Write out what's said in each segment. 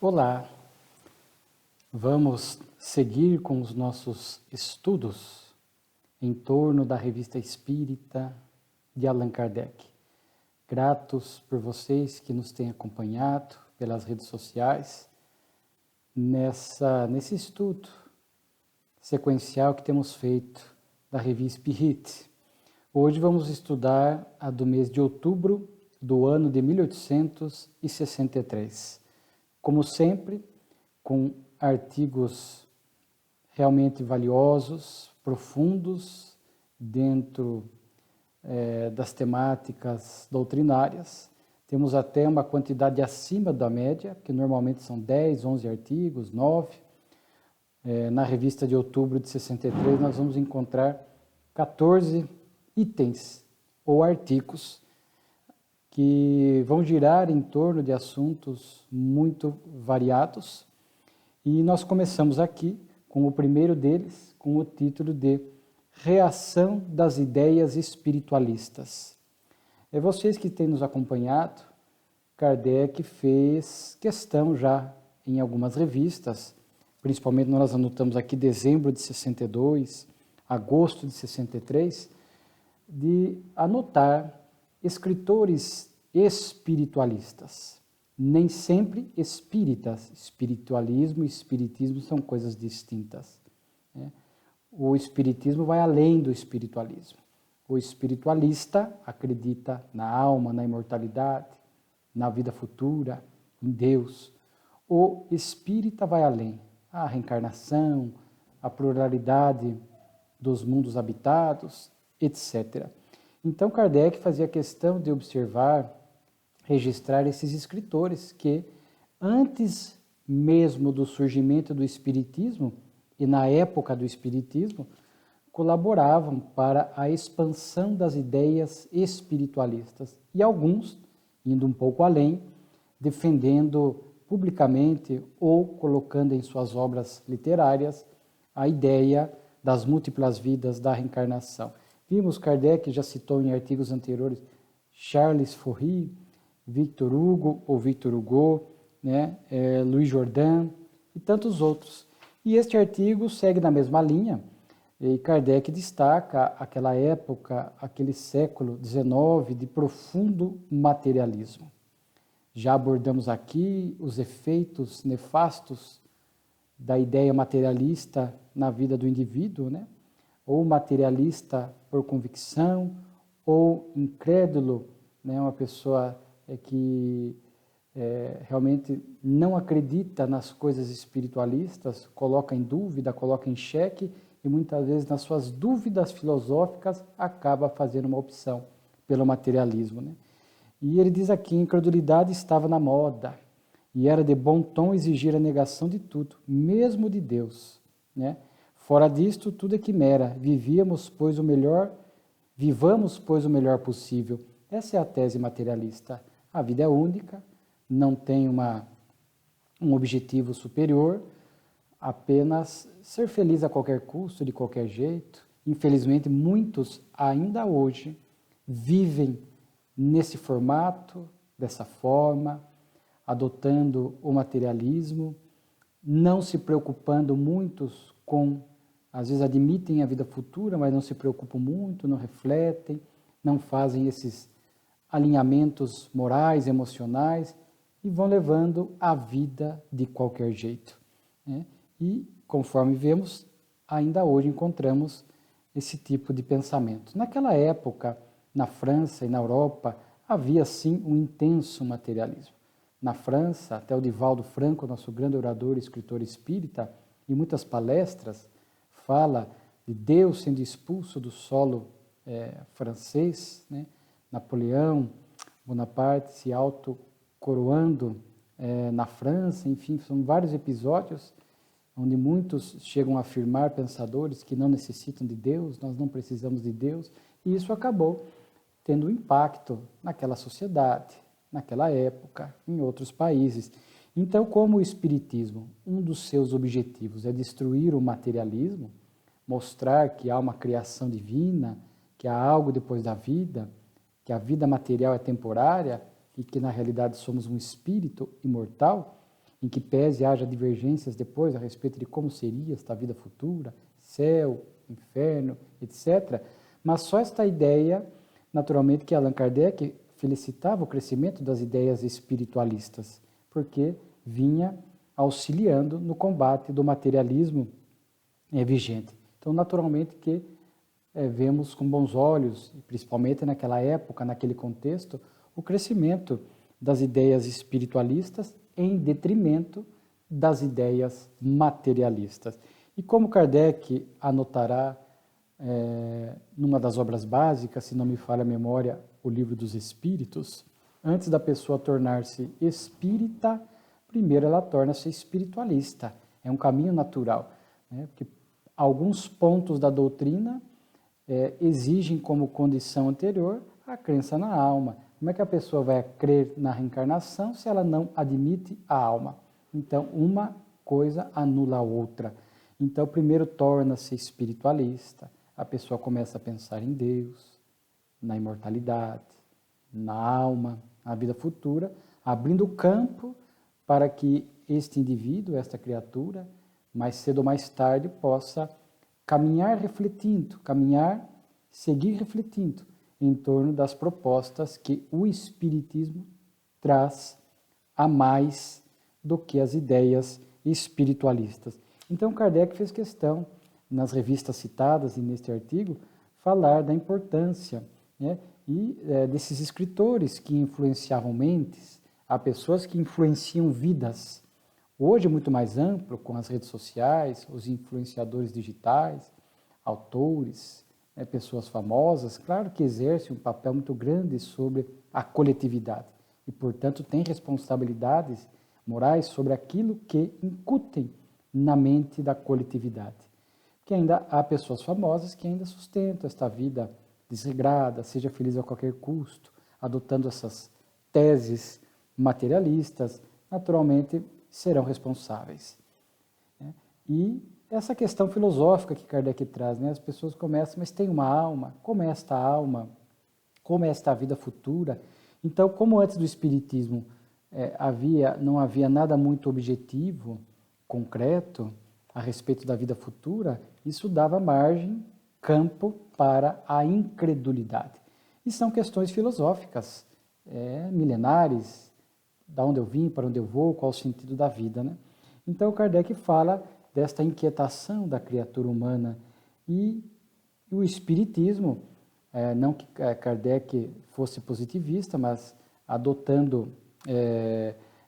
Olá, vamos seguir com os nossos estudos em torno da Revista Espírita de Allan Kardec. Gratos por vocês que nos têm acompanhado pelas redes sociais nesse estudo sequencial que temos feito da Revista Spirit. Hoje vamos estudar a do mês de outubro do ano de 1863. Como sempre, com artigos realmente valiosos, profundos, dentro das temáticas doutrinárias. Temos até uma quantidade acima da média, que normalmente são 10, 11 artigos, 9. Na revista de outubro de 63, nós vamos encontrar 14 itens ou artigos que vão girar em torno de assuntos muito variados. E nós começamos aqui com o primeiro deles, com o título de Reação das Ideias Espiritualistas. Vocês que têm nos acompanhado, Kardec fez questão já em algumas revistas, principalmente nós anotamos aqui dezembro de 62, agosto de 63, de anotar escritores espiritualistas, nem sempre espíritas. Espiritualismo e espiritismo são coisas distintas. O espiritismo vai além do espiritualismo. O espiritualista acredita na alma, na imortalidade, na vida futura, em Deus. O espírita vai além. A reencarnação, a pluralidade dos mundos habitados, etc. Então, Kardec fazia questão de observar, registrar esses escritores que, antes mesmo do surgimento do Espiritismo, e na época do Espiritismo, colaboravam para a expansão das ideias espiritualistas. E alguns, indo um pouco além, defendendo publicamente ou colocando em suas obras literárias a ideia das múltiplas vidas da reencarnação. Vimos, Kardec já citou em artigos anteriores Charles Fourier, Victor Hugo ou Victor Hugo, Louis Jordan e tantos outros. E este artigo segue na mesma linha, e Kardec destaca aquela época, aquele século XIX de profundo materialismo. Já abordamos aqui os efeitos nefastos da ideia materialista na vida do indivíduo, ou materialista por convicção, ou incrédulo, uma pessoa que realmente não acredita nas coisas espiritualistas, coloca em dúvida, coloca em xeque, e muitas vezes nas suas dúvidas filosóficas acaba fazendo uma opção pelo materialismo. E ele diz aqui, a incredulidade estava na moda, e era de bom tom exigir a negação de tudo, mesmo de Deus. Fora disto, tudo é quimera. Vivamos, pois, o melhor possível. Essa é a tese materialista. A vida é única, não tem um objetivo superior, apenas ser feliz a qualquer custo, de qualquer jeito. Infelizmente, muitos ainda hoje vivem nesse formato, dessa forma, adotando o materialismo, não se preocupando muitos com, às vezes admitem a vida futura, mas não se preocupam muito, não refletem, não fazem esses alinhamentos morais, emocionais, e vão levando a vida de qualquer jeito. E, conforme vemos, ainda hoje encontramos esse tipo de pensamento. Naquela época, na França e na Europa, havia sim um intenso materialismo. Na França, até o Divaldo Franco, nosso grande orador e escritor espírita, em muitas palestras, fala de Deus sendo expulso do solo francês, Napoleão Bonaparte se autocoroando na França, enfim, são vários episódios onde muitos chegam a afirmar, pensadores, que não necessitam de Deus, nós não precisamos de Deus, e isso acabou tendo impacto naquela sociedade, naquela época, em outros países. Então, como o Espiritismo, um dos seus objetivos é destruir o materialismo, mostrar que há uma criação divina, que há algo depois da vida, que a vida material é temporária e que na realidade somos um espírito imortal, em que pese haja divergências depois a respeito de como seria esta vida futura, céu, inferno, etc. Mas só esta ideia, naturalmente, que Allan Kardec felicitava o crescimento das ideias espiritualistas, porque vinha auxiliando no combate do materialismo vigente. Então, naturalmente que vemos com bons olhos, principalmente naquela época, naquele contexto, o crescimento das ideias espiritualistas em detrimento das ideias materialistas. E como Kardec anotará numa das obras básicas, se não me falha a memória, o Livro dos Espíritos, antes da pessoa tornar-se espírita, primeiro ela torna-se espiritualista. É um caminho natural, né? Porque alguns pontos da doutrina exigem como condição anterior a crença na alma. Como é que a pessoa vai crer na reencarnação se ela não admite a alma? Então, uma coisa anula a outra. Então, primeiro torna-se espiritualista, a pessoa começa a pensar em Deus, na imortalidade, na alma, na vida futura, abrindo campo para que este indivíduo, esta criatura, mais cedo ou mais tarde, possa caminhar refletindo, seguir refletindo em torno das propostas que o Espiritismo traz a mais do que as ideias espiritualistas. Então, Kardec fez questão, nas revistas citadas e neste artigo, falar da importância, né, e desses escritores que influenciavam mentes, há pessoas que influenciam vidas. Hoje é muito mais amplo, com as redes sociais, os influenciadores digitais, autores, pessoas famosas, claro que exercem um papel muito grande sobre a coletividade e, portanto, têm responsabilidades morais sobre aquilo que incutem na mente da coletividade. Que ainda há pessoas famosas que ainda sustentam esta vida desregrada, seja feliz a qualquer custo, adotando essas teses materialistas, naturalmente serão responsáveis. E essa questão filosófica que Kardec traz, né? As pessoas começam, mas tem uma alma? Como é esta alma? Como é esta vida futura? Então, como antes do Espiritismo não havia nada muito objetivo, concreto, a respeito da vida futura, isso dava margem, campo para a incredulidade. E são questões filosóficas, milenares, da onde eu vim, para onde eu vou, qual o sentido da vida, né? Então, Kardec fala desta inquietação da criatura humana e o Espiritismo, não que Kardec fosse positivista, mas adotando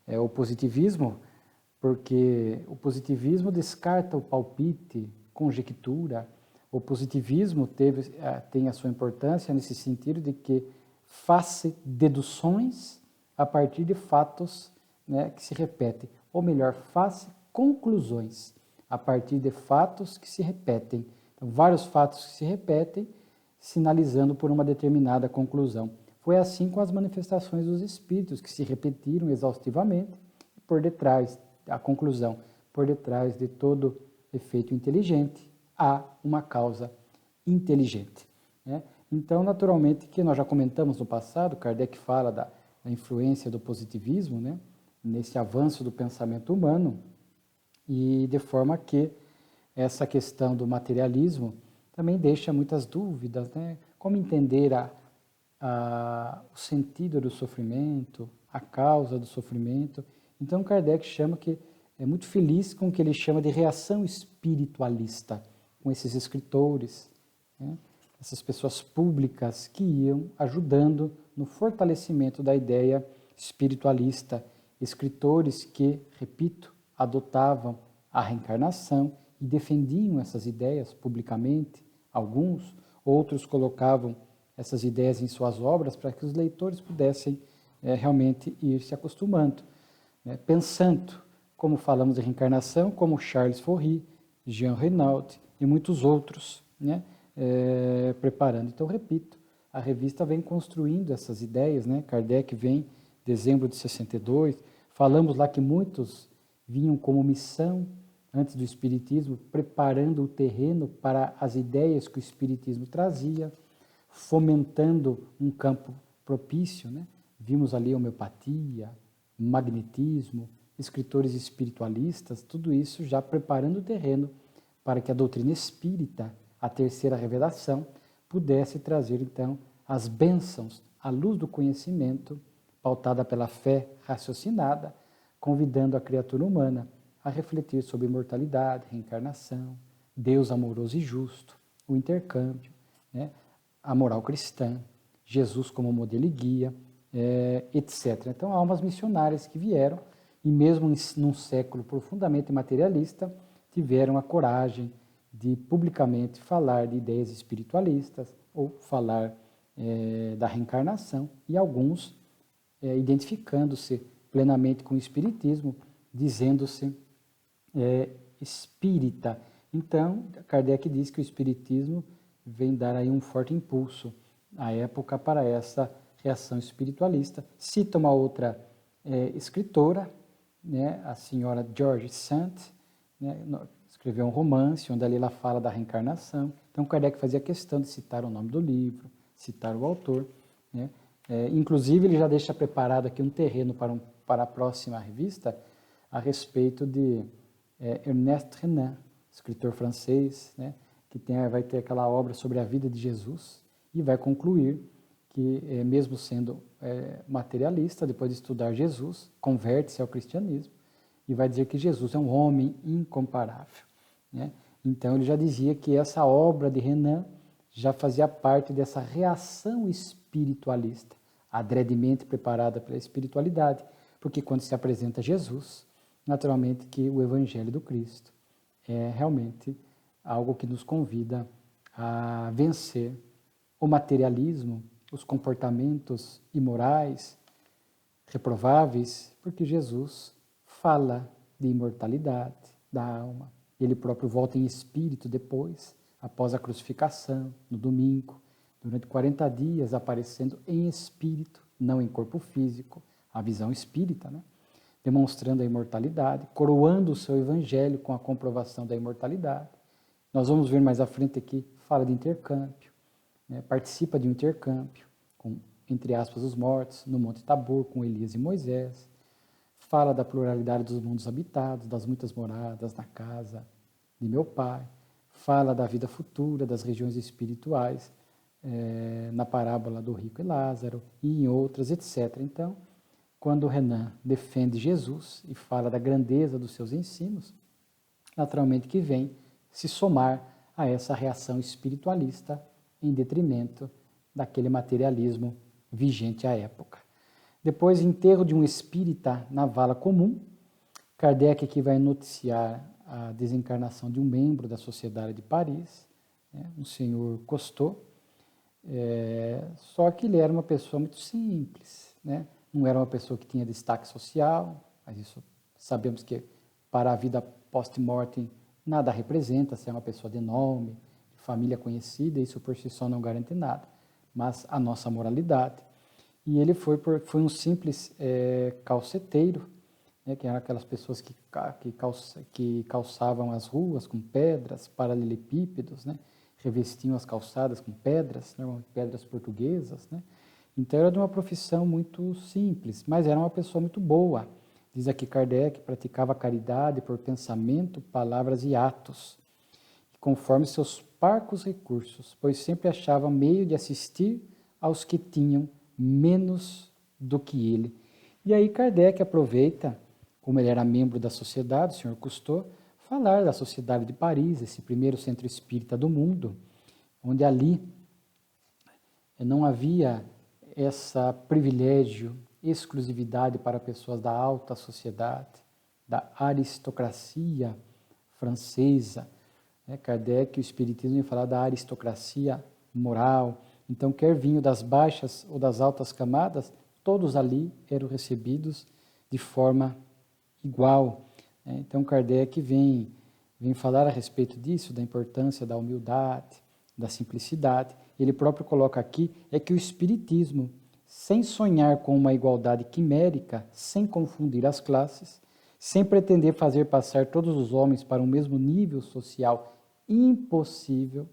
o positivismo, porque o positivismo descarta o palpite, conjectura. O positivismo tem a sua importância nesse sentido de que faz deduções a partir de fatos, né, que se repetem, ou melhor, faz conclusões a partir de fatos que se repetem. Então, vários fatos que se repetem, sinalizando por uma determinada conclusão. Foi assim com as manifestações dos espíritos, que se repetiram exaustivamente, por detrás, a conclusão, por detrás de todo efeito inteligente, há uma causa inteligente, né? Então, naturalmente, que nós já comentamos no passado, Kardec fala da influência do positivismo, né, nesse avanço do pensamento humano, e de forma que essa questão do materialismo também deixa muitas dúvidas, né? Como entender o sentido do sofrimento, a causa do sofrimento. Então, Kardec chama que é muito feliz com o que ele chama de reação espiritualista, com esses escritores, né? Essas pessoas públicas que iam ajudando no fortalecimento da ideia espiritualista, escritores que, repito, adotavam a reencarnação e defendiam essas ideias publicamente, alguns, outros colocavam essas ideias em suas obras para que os leitores pudessem realmente ir se acostumando, né? Pensando, como falamos de reencarnação, como Charles Fourier, Jean Renaud e muitos outros, né? Preparando. Então, repito, a revista vem construindo essas ideias, né? Kardec vem, em dezembro de 62, falamos lá que muitos vinham como missão, antes do Espiritismo, preparando o terreno para as ideias que o Espiritismo trazia, fomentando um campo propício, né? Vimos ali homeopatia, magnetismo, escritores espiritualistas, tudo isso já preparando o terreno para que a doutrina espírita, a terceira revelação, pudesse trazer então as bênçãos, a luz do conhecimento, pautada pela fé raciocinada, convidando a criatura humana a refletir sobre imortalidade, reencarnação, Deus amoroso e justo, o intercâmbio, né, a moral cristã, Jesus como modelo e guia, etc. Então, almas missionárias que vieram e mesmo num século profundamente materialista, tiveram a coragem de publicamente falar de ideias espiritualistas ou falar da reencarnação, e alguns identificando-se plenamente com o espiritismo, dizendo-se espírita. Então, Kardec diz que o espiritismo vem dar aí um forte impulso à época para essa reação espiritualista. Cita uma outra escritora, né, a senhora George Sand, né, escreveu um romance onde ali ela fala da reencarnação. Então, Kardec fazia questão de citar o nome do livro, citar o autor, né? Inclusive, ele já deixa preparado aqui um terreno para a próxima revista a respeito de Ernest Renan, escritor francês, né, que vai ter aquela obra sobre a vida de Jesus e vai concluir que, mesmo sendo materialista, depois de estudar Jesus, converte-se ao cristianismo e vai dizer que Jesus é um homem incomparável, né? Então, ele já dizia que essa obra de Renan já fazia parte dessa reação espiritualista, adredemente preparada pela espiritualidade, porque quando se apresenta Jesus, naturalmente que o Evangelho do Cristo é realmente algo que nos convida a vencer o materialismo, os comportamentos imorais, reprováveis, porque Jesus fala de imortalidade da alma. Ele próprio volta em espírito depois, após a crucificação, no domingo, durante 40 dias, aparecendo em espírito, não em corpo físico, a visão espírita, né? Demonstrando a imortalidade, coroando o seu evangelho com a comprovação da imortalidade. Nós vamos ver mais à frente aqui, fala de intercâmbio, né? Participa de um intercâmbio, com, entre aspas, os mortos, no Monte Tabor, com Elias e Moisés. Fala da pluralidade dos mundos habitados, das muitas moradas na casa de meu Pai. Fala da vida futura, das regiões espirituais, na parábola do rico e Lázaro e em outras, etc. Então, quando Renan defende Jesus e fala da grandeza dos seus ensinos, naturalmente que vem se somar a essa reação espiritualista em detrimento daquele materialismo vigente à época. Depois, enterro de um espírita na vala comum, Kardec aqui vai noticiar a desencarnação de um membro da Sociedade de Paris, né, um senhor Cousteau, só que ele era uma pessoa muito simples, né? Não era uma pessoa que tinha destaque social, mas isso sabemos que para a vida post-mortem nada representa, se é uma pessoa de nome, de família conhecida, isso por si só não garante nada, mas a nossa moralidade. E ele foi um simples calceteiro, né, que eram aquelas pessoas que calçavam as ruas com pedras, paralelepípedos, né, revestiam as calçadas com pedras, normalmente pedras portuguesas, né. Então era de uma profissão muito simples, mas era uma pessoa muito boa. Diz aqui Kardec, praticava caridade por pensamento, palavras e atos, conforme seus parcos recursos, pois sempre achava meio de assistir aos que tinham menos do que ele. E aí Kardec aproveita, como ele era membro da sociedade, o senhor Cousteau, falar da Sociedade de Paris, esse primeiro centro espírita do mundo, onde ali não havia esse privilégio, exclusividade para pessoas da alta sociedade, da aristocracia francesa. Kardec, o Espiritismo, ia falar da aristocracia moral. Então, quer vinho das baixas ou das altas camadas, todos ali eram recebidos de forma igual. Então, Kardec vem falar a respeito disso, da importância da humildade, da simplicidade. Ele próprio coloca aqui que o Espiritismo, sem sonhar com uma igualdade quimérica, sem confundir as classes, sem pretender fazer passar todos os homens para o mesmo nível social impossível.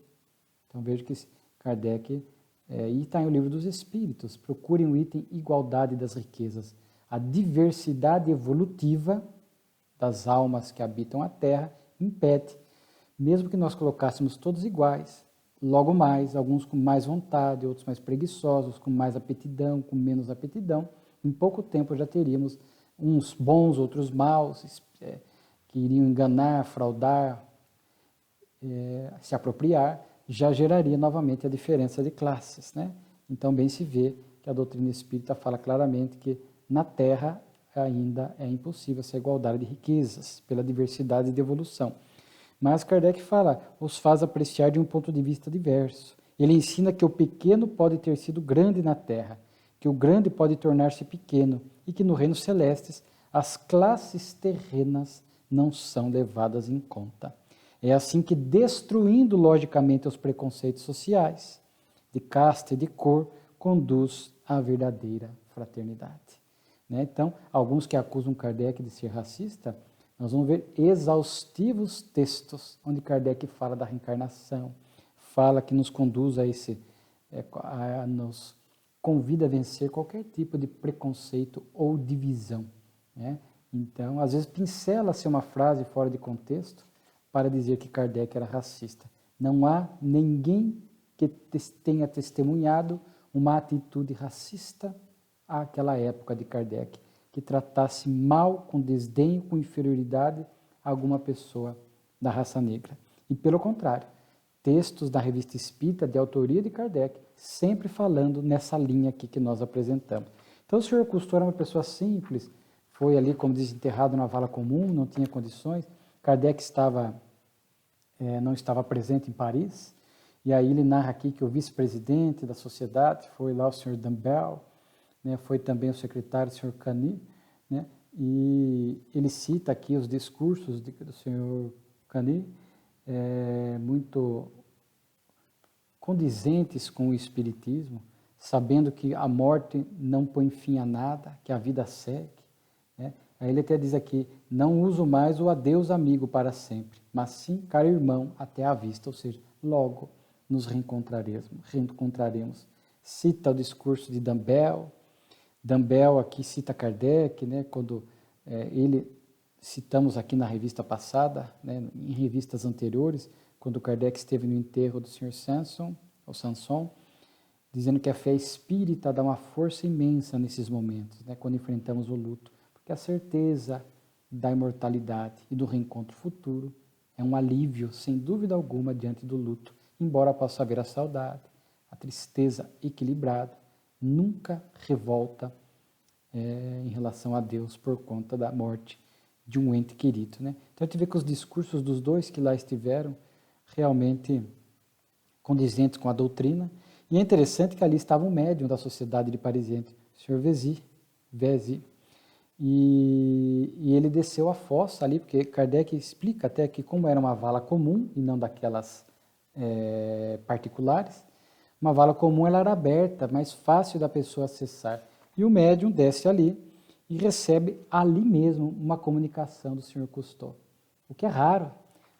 Então veja que Kardec, e está em O Livro dos Espíritos, procurem o item igualdade das riquezas. a diversidade evolutiva das almas que habitam a Terra impede, mesmo que nós colocássemos todos iguais, logo mais, alguns com mais vontade, outros mais preguiçosos, com mais aptidão, com menos aptidão, em pouco tempo já teríamos uns bons, outros maus, que iriam enganar, fraudar, se apropriar, já geraria novamente a diferença de classes, né? Então, bem se vê que a doutrina espírita fala claramente que na Terra ainda é impossível essa igualdade de riquezas, pela diversidade de evolução. Mas Kardec fala, os faz apreciar de um ponto de vista diverso. Ele ensina que o pequeno pode ter sido grande na Terra, que o grande pode tornar-se pequeno e que no reino celestes as classes terrenas não são levadas em conta. É assim que, destruindo logicamente os preconceitos sociais, de casta e de cor, conduz à verdadeira fraternidade. Né? Então, alguns que acusam Kardec de ser racista, nós vamos ver exaustivos textos onde Kardec fala da reencarnação, fala que nos conduz a esse, nos convida a vencer qualquer tipo de preconceito ou divisão. Né? Então, às vezes pincela-se uma frase fora de contexto para dizer que Kardec era racista. Não há ninguém que tenha testemunhado uma atitude racista àquela época de Kardec, que tratasse mal, com desdenho, com inferioridade, alguma pessoa da raça negra. E pelo contrário, textos da Revista Espírita, de autoria de Kardec, sempre falando nessa linha aqui que nós apresentamos. Então o senhor Cousteau era uma pessoa simples, foi ali, como diz, enterrado na vala comum, não tinha condições. Kardec não estava presente em Paris, e aí ele narra aqui que o vice-presidente da sociedade foi lá o senhor Dumbell, né, foi também o secretário, o senhor Cani, né, e ele cita aqui os discursos do senhor Cani, muito condizentes com o espiritismo, sabendo que a morte não põe fim a nada, que a vida segue. Né? Aí ele até diz aqui, não uso mais o adeus amigo para sempre, mas sim, caro irmão, até à vista, ou seja, logo nos reencontraremos. Cita o discurso de Dumbell. Dumbell aqui cita Kardec, né, quando ele, citamos aqui na revista passada, né, em revistas anteriores, quando Kardec esteve no enterro do Sr. Sanson, dizendo que a fé espírita dá uma força imensa nesses momentos, né, quando enfrentamos o luto, porque a certeza da imortalidade e do reencontro futuro é um alívio, sem dúvida alguma, diante do luto, embora possa haver a saudade, a tristeza equilibrada, nunca revolta em relação a Deus por conta da morte de um ente querido. Né? Então a gente vê que os discursos dos dois que lá estiveram realmente condizentes com a doutrina, e é interessante que ali estava um médium da Sociedade de Parisiense, o Sr. Vézy, e ele desceu a fossa ali, porque Kardec explica até que como era uma vala comum e não daquelas particulares, uma vala comum ela era aberta, mais fácil da pessoa acessar. E o médium desce ali e recebe ali mesmo uma comunicação do Sr. Cousteau, o que é raro.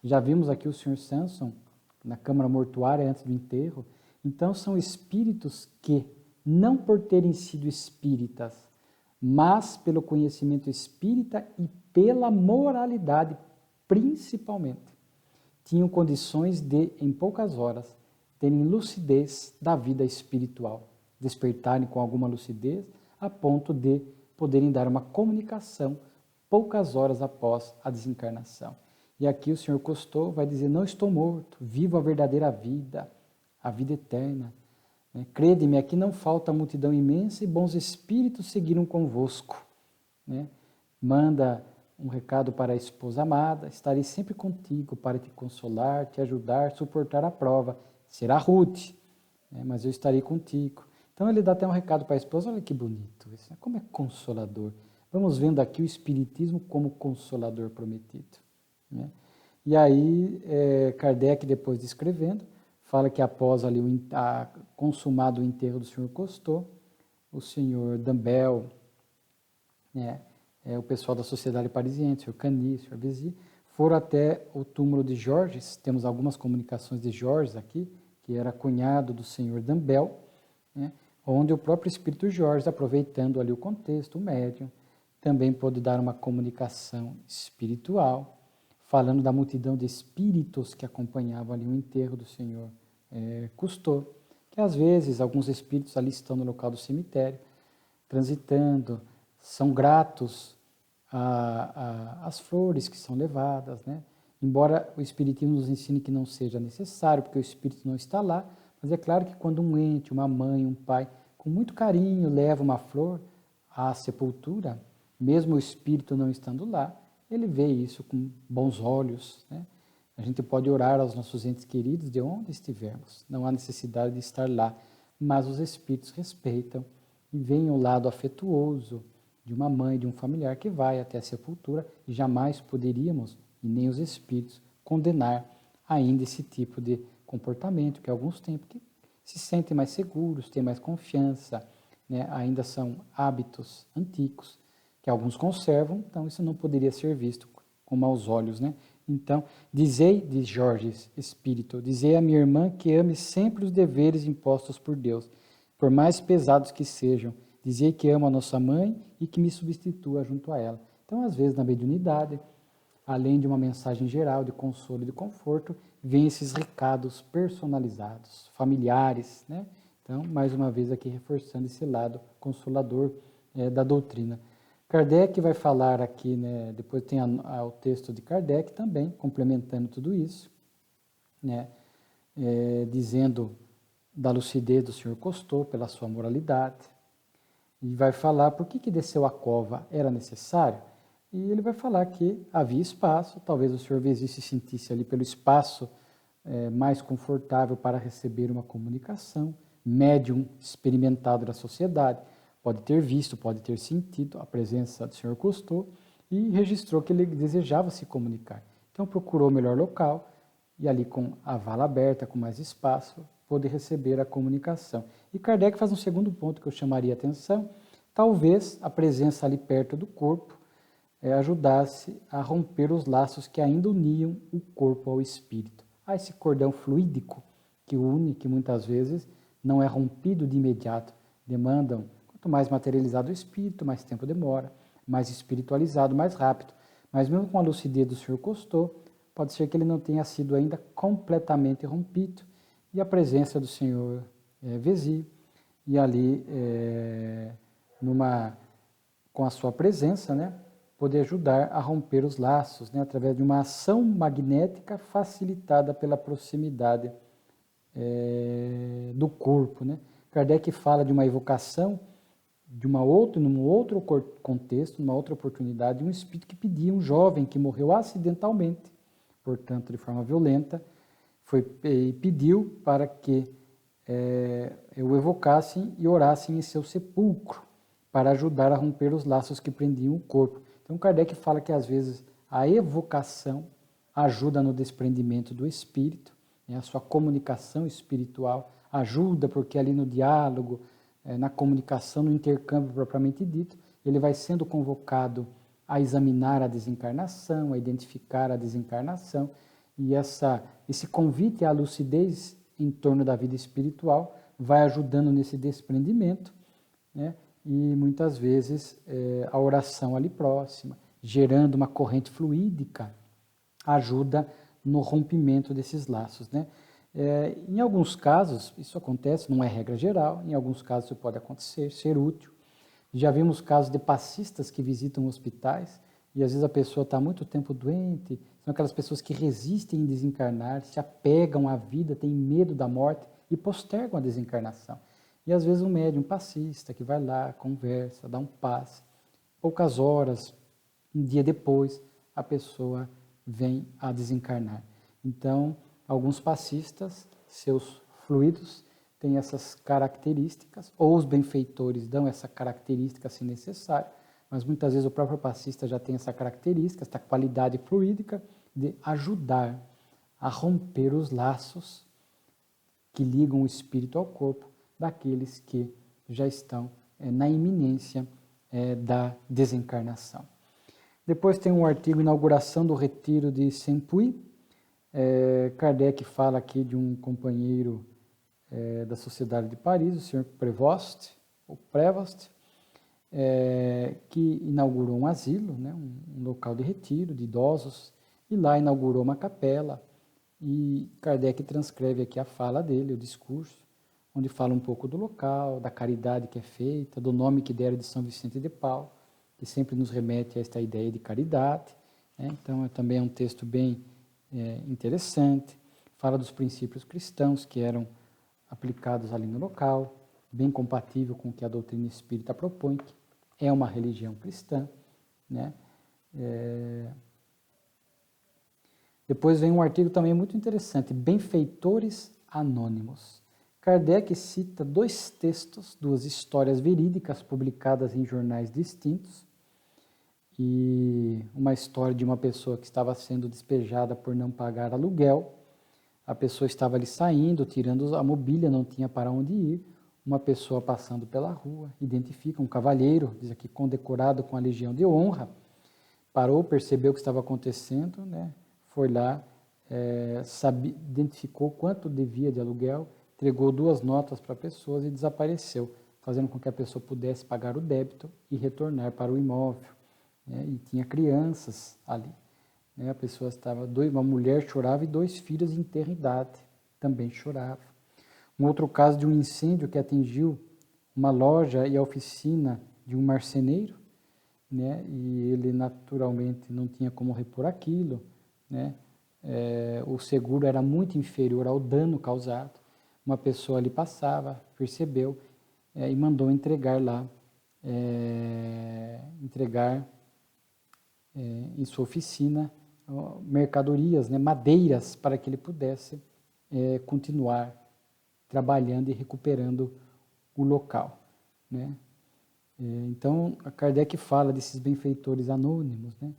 Já vimos aqui o Sr. Sanson na câmara mortuária antes do enterro. Então são espíritos que, não por terem sido espíritas, mas pelo conhecimento espírita e pela moralidade, principalmente, tinham condições de, em poucas horas, terem lucidez da vida espiritual, despertarem com alguma lucidez, a ponto de poderem dar uma comunicação poucas horas após a desencarnação. E aqui o Sr. Cousteau vai dizer, não estou morto, vivo a verdadeira vida, a vida eterna. Crede-me, aqui não falta multidão imensa e bons espíritos seguiram convosco. Manda um recado para a esposa amada, estarei sempre contigo para te consolar, te ajudar, suportar a prova. Será rude, mas eu estarei contigo. Então ele dá até um recado para a esposa, olha que bonito isso, como é consolador. Vamos vendo aqui o Espiritismo como consolador prometido. E aí Kardec, depois descrevendo, fala que após ali consumado o enterro do Sr. Cousteau, o Sr. Dumbell, o pessoal da Sociedade Parisiense, o Sr. Cani, o Sr. Vézy, foram até o túmulo de Georges, temos algumas comunicações de Georges aqui, que era cunhado do Sr. Dumbell, onde o próprio Espírito Georges, aproveitando ali o contexto, o médium, também pode dar uma comunicação espiritual, falando da multidão de espíritos que acompanhavam ali o enterro do senhor Cousteau, que às vezes alguns espíritos ali estão no local do cemitério, transitando, são gratos às flores que são levadas, né? Embora o Espiritismo nos ensine que não seja necessário, porque o espírito não está lá, mas é claro que quando um ente, uma mãe, um pai, com muito carinho leva uma flor à sepultura, mesmo o espírito não estando lá, ele vê isso com bons olhos, né? A gente pode orar aos nossos entes queridos de onde estivermos, não há necessidade de estar lá, mas os espíritos respeitam e veem o lado afetuoso de uma mãe, de um familiar que vai até a sepultura, e jamais poderíamos, e nem os espíritos, condenar ainda esse tipo de comportamento que alguns têm, porque se sentem mais seguros, têm mais confiança, né? Ainda são hábitos antigos que alguns conservam, então isso não poderia ser visto com maus olhos, né? Então, dizei, diz Jorge Espírito, dizei a minha irmã que ame sempre os deveres impostos por Deus, por mais pesados que sejam. Dizei que amo a nossa mãe e que me substitua junto a ela. Então, às vezes, na mediunidade, além de uma mensagem geral de consolo e de conforto, vem esses recados personalizados, familiares, né? Então, mais uma vez aqui reforçando esse lado consolador da doutrina. Kardec vai falar aqui, né, depois tem o texto de Kardec também, complementando tudo isso, né, dizendo da lucidez do Senhor Cousteau pela sua moralidade, e vai falar por que desceu a cova era necessário, e ele vai falar que havia espaço, talvez o Senhor Vézy se sentisse ali pelo espaço mais confortável para receber uma comunicação, médium experimentado da sociedade, pode ter visto, pode ter sentido a presença do Senhor Cousteau e registrou que ele desejava se comunicar. Então procurou o melhor local e ali com a vala aberta, com mais espaço, pôde receber a comunicação. E Kardec faz um segundo ponto que eu chamaria a atenção, talvez a presença ali perto do corpo ajudasse a romper os laços que ainda uniam o corpo ao espírito. Há esse cordão fluídico que une, que muitas vezes não é rompido de imediato, demandam. Quanto mais materializado o espírito, mais tempo demora, mais espiritualizado, mais rápido. Mas mesmo com a lucidez do Senhor Cousteau, pode ser que ele não tenha sido ainda completamente rompido, e a presença do Senhor Vézy, e ali, com a sua presença, né, poder ajudar a romper os laços, né, através de uma ação magnética facilitada pela proximidade do corpo, né? Kardec fala de uma evocação num outro contexto, numa outra oportunidade, um espírito que pedia, um jovem que morreu acidentalmente, portanto de forma violenta, e pediu para que o evocassem e orassem em seu sepulcro, para ajudar a romper os laços que prendiam o corpo. Então Kardec fala que às vezes a evocação ajuda no desprendimento do espírito, né? A sua comunicação espiritual ajuda, porque ali no diálogo, na comunicação, no intercâmbio propriamente dito, ele vai sendo convocado a examinar a desencarnação, a identificar a desencarnação, e esse convite à lucidez em torno da vida espiritual vai ajudando nesse desprendimento, né? E muitas vezes a oração ali próxima, gerando uma corrente fluídica, ajuda no rompimento desses laços, né? Em alguns casos, isso acontece, não é regra geral, em alguns casos isso pode acontecer, ser útil. Já vimos casos de passistas que visitam hospitais e às vezes a pessoa está muito tempo doente, são aquelas pessoas que resistem em desencarnar, se apegam à vida, têm medo da morte e postergam a desencarnação. E às vezes um médium passista que vai lá, conversa, dá um passe, poucas horas, um dia depois, a pessoa vem a desencarnar. Então, alguns passistas, seus fluidos, têm essas características, ou os benfeitores dão essa característica se necessário, mas muitas vezes o próprio passista já tem essa característica, essa qualidade fluídica de ajudar a romper os laços que ligam o espírito ao corpo daqueles que já estão na iminência da desencarnação. Depois tem um artigo, Inauguração do Retiro de Saint-Puy. Kardec fala aqui de um companheiro da Sociedade de Paris, o Sr. Prévost, que inaugurou um asilo, né, um local de retiro de idosos, e lá inaugurou uma capela, e Kardec transcreve aqui a fala dele, o discurso, onde fala um pouco do local, da caridade que é feita, do nome que deram de São Vicente de Paulo, que sempre nos remete a esta ideia de caridade, né? Então também é um texto bem interessante, fala dos princípios cristãos que eram aplicados ali no local, bem compatível com o que a doutrina espírita propõe, que é uma religião cristã, né? Depois vem um artigo também muito interessante, Benfeitores Anônimos. Kardec cita 2 textos, 2 histórias verídicas publicadas em jornais distintos, e uma história de uma pessoa que estava sendo despejada por não pagar aluguel. A pessoa estava ali saindo, tirando a mobília, não tinha para onde ir. Uma pessoa passando pela rua, identifica um cavalheiro, diz aqui, condecorado com a Legião de Honra, parou, percebeu o que estava acontecendo, né? Foi lá, identificou quanto devia de aluguel, entregou 2 notas para pessoas e desapareceu, fazendo com que a pessoa pudesse pagar o débito e retornar para o imóvel, né? E tinha crianças ali, né? A pessoa estava, uma mulher chorava e 2 filhos em tenra idade também choravam. Um outro caso de um incêndio que atingiu uma loja e a oficina de um marceneiro, né? E ele naturalmente não tinha como repor aquilo, né? O seguro era muito inferior ao dano causado. Uma pessoa ali passava, percebeu, e mandou entregar lá, em sua oficina, mercadorias, né? Madeiras, para que ele pudesse continuar trabalhando e recuperando o local, né? Então, a Kardec fala desses benfeitores anônimos, né?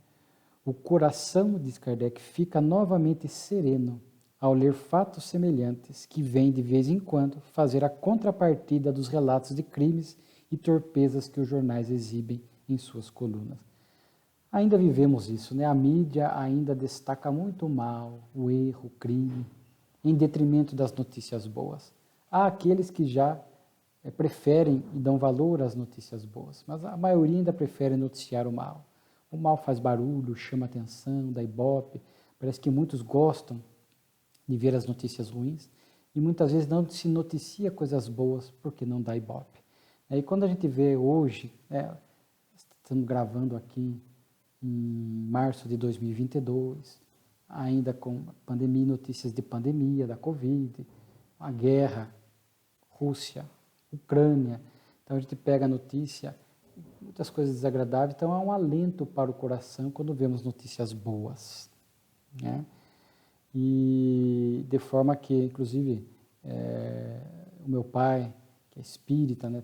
O coração, diz Kardec, fica novamente sereno ao ler fatos semelhantes que vêm de vez em quando fazer a contrapartida dos relatos de crimes e torpezas que os jornais exibem em suas colunas. Ainda vivemos isso, né? A mídia ainda destaca muito o mal, o erro, o crime, em detrimento das notícias boas. Há aqueles que já preferem e dão valor às notícias boas, mas a maioria ainda prefere noticiar o mal. O mal faz barulho, chama atenção, dá ibope, parece que muitos gostam de ver as notícias ruins e muitas vezes não se noticia coisas boas porque não dá ibope. E quando a gente vê hoje, estamos gravando aqui em março de 2022, ainda com pandemia, notícias de pandemia, da Covid, a guerra, Rússia, Ucrânia. Então a gente pega a notícia, muitas coisas desagradáveis, então há um alento para o coração quando vemos notícias boas, né? E de forma que, inclusive, o meu pai, que é espírita, né,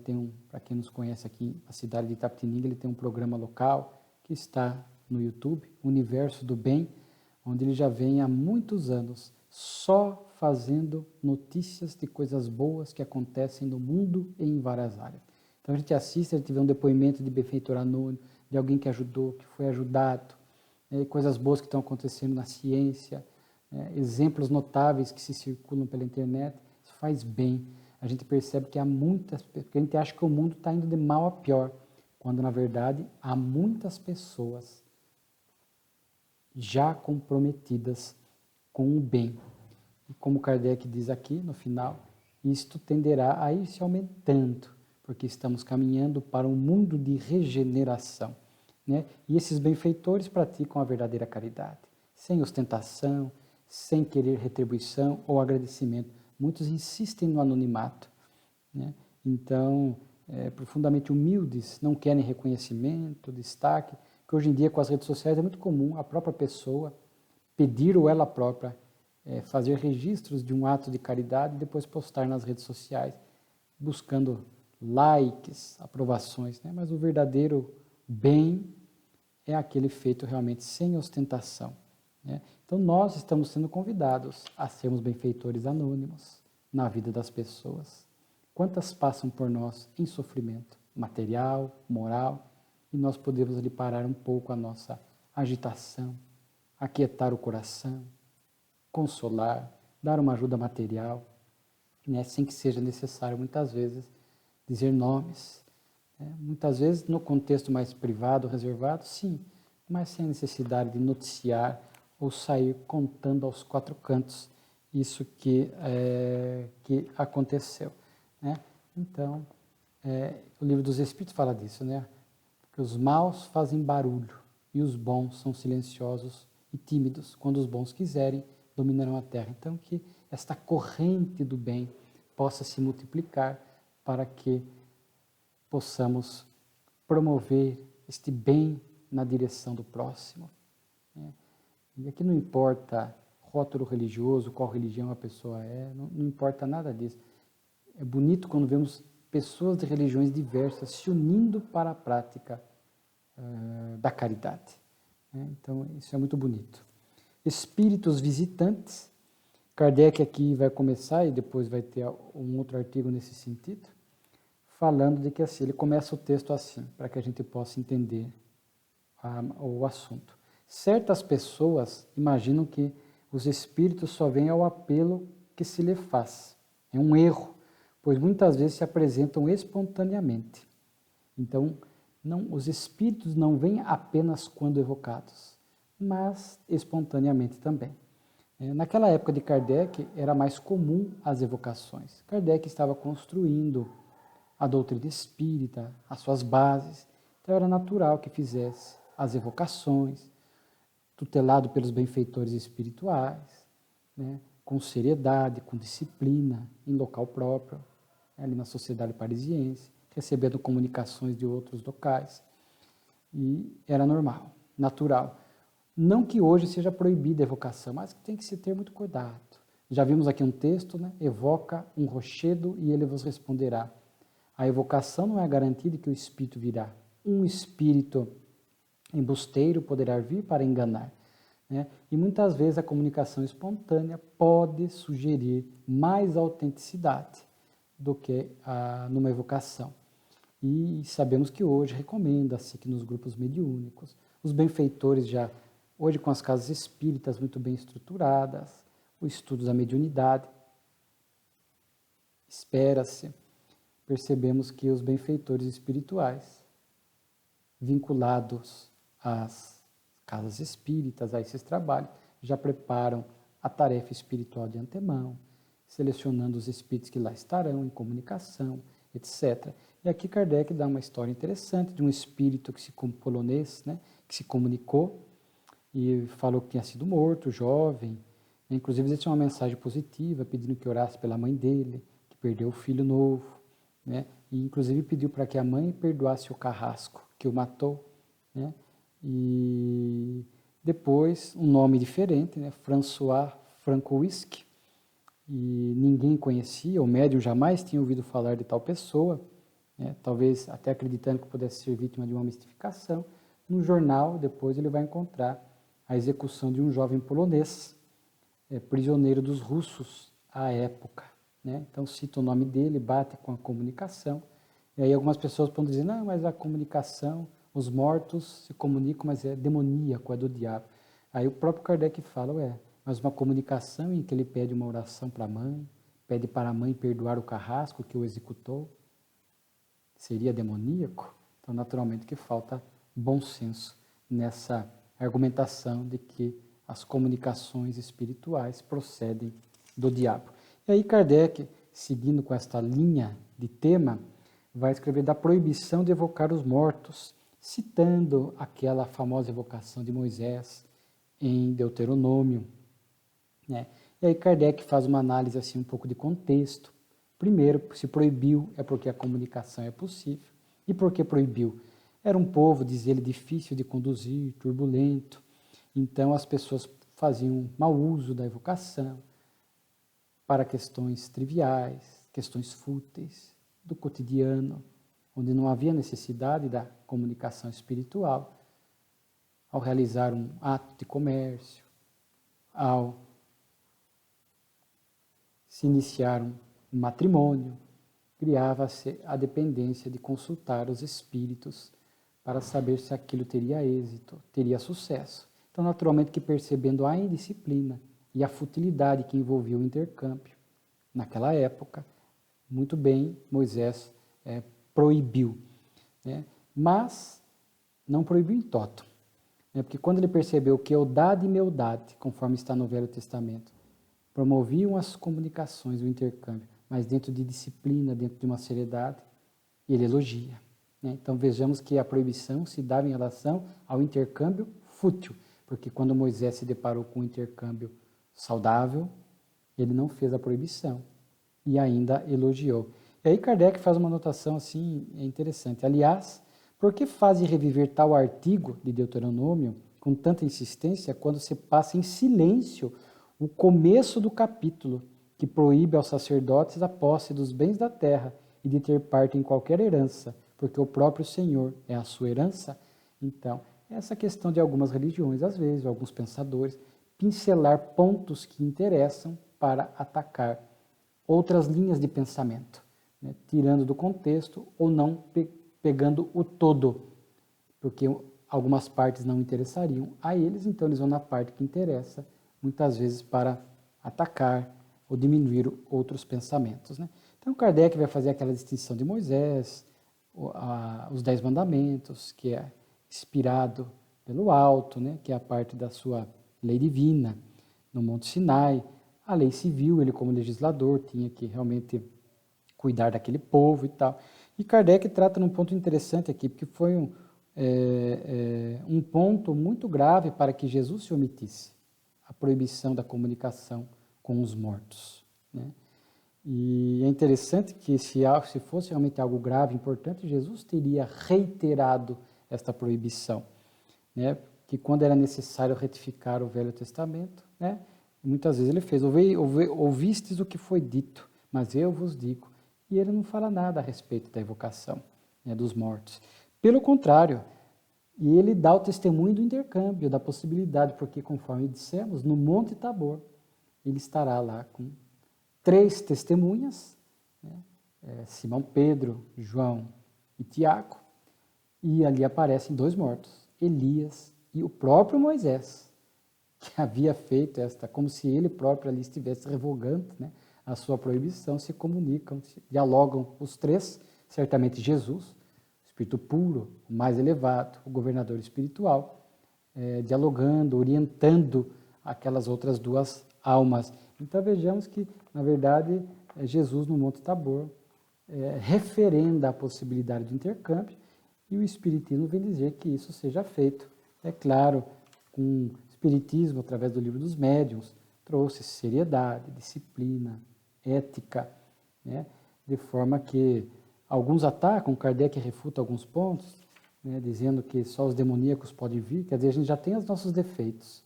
para quem nos conhece aqui, a cidade de Itapetininga, ele tem um programa local que está no YouTube, Universo do Bem, onde ele já vem há muitos anos só fazendo notícias de coisas boas que acontecem no mundo e em várias áreas. Então a gente assiste, a gente vê um depoimento de benfeitor anônimo, de alguém que ajudou, que foi ajudado, coisas boas que estão acontecendo na ciência, exemplos notáveis que se circulam pela internet. Isso faz bem. A gente percebe que há muitas, porque a gente acha que o mundo está indo de mal a pior, quando na verdade há muitas pessoas já comprometidas com o bem. E como Kardec diz aqui no final, isto tenderá a ir se aumentando, porque estamos caminhando para um mundo de regeneração, né? E esses benfeitores praticam a verdadeira caridade, sem ostentação, sem querer retribuição ou agradecimento. Muitos insistem no anonimato, né? Então, profundamente humildes, não querem reconhecimento, destaque, que hoje em dia com as redes sociais é muito comum a própria pessoa pedir ou ela própria fazer registros de um ato de caridade e depois postar nas redes sociais, buscando likes, aprovações, né? Mas o verdadeiro bem é aquele feito realmente sem ostentação, né? Então nós estamos sendo convidados a sermos benfeitores anônimos na vida das pessoas. Quantas passam por nós em sofrimento material, moral, e nós podemos ali parar um pouco a nossa agitação, aquietar o coração, consolar, dar uma ajuda material, né, sem que seja necessário muitas vezes dizer nomes. Muitas vezes, no contexto mais privado, reservado, sim, mas sem necessidade de noticiar ou sair contando aos quatro cantos isso que aconteceu, né? Então, o Livro dos Espíritos fala disso, né? Que os maus fazem barulho e os bons são silenciosos e tímidos. Quando os bons quiserem, dominarão a terra. Então, que esta corrente do bem possa se multiplicar para que possamos promover este bem na direção do próximo, né? E aqui não importa rótulo religioso, qual religião a pessoa não importa nada disso. É bonito quando vemos pessoas de religiões diversas se unindo para a prática da caridade, né? Então, isso é muito bonito. Espíritos visitantes, Kardec aqui vai começar, e depois vai ter um outro artigo nesse sentido, falando de que assim, ele começa o texto assim, para que a gente possa entender o assunto. Certas pessoas imaginam que os espíritos só vêm ao apelo que se lhe faz. É um erro, pois muitas vezes se apresentam espontaneamente. Então, os espíritos não vêm apenas quando evocados, mas espontaneamente também. Naquela época de Kardec, era mais comum as evocações. Kardec estava construindo a doutrina espírita, as suas bases, então era natural que fizesse as evocações, tutelado pelos benfeitores espirituais, né, com seriedade, com disciplina, em local próprio, ali na Sociedade Parisiense, recebendo comunicações de outros locais. E era normal, natural. Não que hoje seja proibida a evocação, mas que tem que se ter muito cuidado. Já vimos aqui um texto, né? Evoca um rochedo e ele vos responderá. A evocação não é a garantia de que o espírito virá. Um espírito embusteiro poderá vir para enganar, né? E muitas vezes a comunicação espontânea pode sugerir mais autenticidade do que numa evocação. E sabemos que hoje recomenda-se que nos grupos mediúnicos, os benfeitores já, hoje com as casas espíritas muito bem estruturadas, o estudo da mediunidade, espera-se, percebemos que os benfeitores espirituais, vinculados às casas espíritas, a esses trabalhos, já preparam a tarefa espiritual de antemão, selecionando os espíritos que lá estarão em comunicação, etc. E aqui Kardec dá uma história interessante de um espírito polonês, né, que se comunicou e falou que tinha sido morto, jovem. Inclusive, ele tinha uma mensagem positiva, pedindo que orasse pela mãe dele, que perdeu o filho novo, né? E inclusive pediu para que a mãe perdoasse o carrasco que o matou, né? E depois, um nome diferente, né? François Francowisk, e ninguém conhecia, o médium jamais tinha ouvido falar de tal pessoa, né? Talvez até acreditando que pudesse ser vítima de uma mistificação. No jornal, depois ele vai encontrar a execução de um jovem polonês, prisioneiro dos russos à época, né? Então cita o nome dele, bate com a comunicação, e aí algumas pessoas podem dizer, não, mas a comunicação, os mortos se comunicam, mas é demoníaco, é do diabo. Aí o próprio Kardec fala, mas uma comunicação em que ele pede uma oração para a mãe, pede para a mãe perdoar o carrasco que o executou, seria demoníaco? Então, naturalmente que falta bom senso nessa argumentação de que as comunicações espirituais procedem do diabo. E aí Kardec, seguindo com esta linha de tema, vai escrever da proibição de evocar os mortos, citando aquela famosa evocação de Moisés em Deuteronômio, né? E aí Kardec faz uma análise assim um pouco de contexto. Primeiro, se proibiu é porque a comunicação é possível. E por que proibiu? Era um povo, diz ele, difícil de conduzir, turbulento. Então as pessoas faziam mau uso da evocação para questões triviais, questões fúteis, do cotidiano, onde não havia necessidade da comunicação espiritual, ao realizar um ato de comércio, ao se iniciar um matrimônio, criava-se a dependência de consultar os espíritos para saber se aquilo teria êxito, teria sucesso. Então, naturalmente que percebendo a indisciplina e a futilidade que envolvia o intercâmbio, naquela época, muito bem, Moisés proibiu. né? Mas não proibiu em toto, né? Porque quando ele percebeu que eudade e meudade, conforme está no Velho Testamento, promoviam as comunicações, o intercâmbio, mas dentro de disciplina, dentro de uma seriedade, ele elogia, né? Então vejamos que a proibição se dava em relação ao intercâmbio fútil, porque quando Moisés se deparou com um intercâmbio saudável, ele não fez a proibição e ainda elogiou. E aí Kardec faz uma anotação assim interessante. Aliás, por que faz reviver tal artigo de Deuteronômio com tanta insistência quando se passa em silêncio o começo do capítulo, que proíbe aos sacerdotes a posse dos bens da terra e de ter parte em qualquer herança, porque o próprio Senhor é a sua herança? Então, essa questão de algumas religiões, às vezes, alguns pensadores, pincelar pontos que interessam para atacar outras linhas de pensamento, né? Tirando do contexto ou não pegando o todo, porque algumas partes não interessariam a eles, então eles vão na parte que interessa, muitas vezes para atacar ou diminuir outros pensamentos, né? Então Kardec vai fazer aquela distinção de Moisés, os 10 mandamentos, que é inspirado pelo alto, né? Que é a parte da sua lei divina, no Monte Sinai. A lei civil, ele como legislador tinha que realmente cuidar daquele povo e tal. E Kardec trata num ponto interessante aqui, porque foi um ponto muito grave para que Jesus se omitisse, a proibição da comunicação com os mortos, né? E é interessante que se fosse realmente algo grave, importante, Jesus teria reiterado esta proibição, né? Que quando era necessário retificar o Velho Testamento, né? Muitas vezes ele fez, ouvistes o que foi dito, mas eu vos digo. E ele não fala nada a respeito da evocação, né, dos mortos. Pelo contrário, e ele dá o testemunho do intercâmbio, da possibilidade, porque conforme dissemos, no Monte Tabor, ele estará lá com 3 testemunhas, né, Simão Pedro, João e Tiago, e ali aparecem 2 mortos, Elias e o próprio Moisés, que havia feito esta, como se ele próprio ali estivesse revogando, né, a sua proibição, se comunicam, dialogam os 3, certamente Jesus, o Espírito puro, o mais elevado, o governador espiritual, dialogando, orientando aquelas outras 2 almas. Então vejamos que, na verdade, Jesus no Monte Tabor referenda a possibilidade de intercâmbio e o Espiritismo vem dizer que isso seja feito. É claro, com o Espiritismo, através do Livro dos Médiuns, trouxe seriedade, disciplina, ética, né? De forma que alguns atacam, Kardec refuta alguns pontos, né? Dizendo que só os demoníacos podem vir, quer dizer, a gente já tem os nossos defeitos,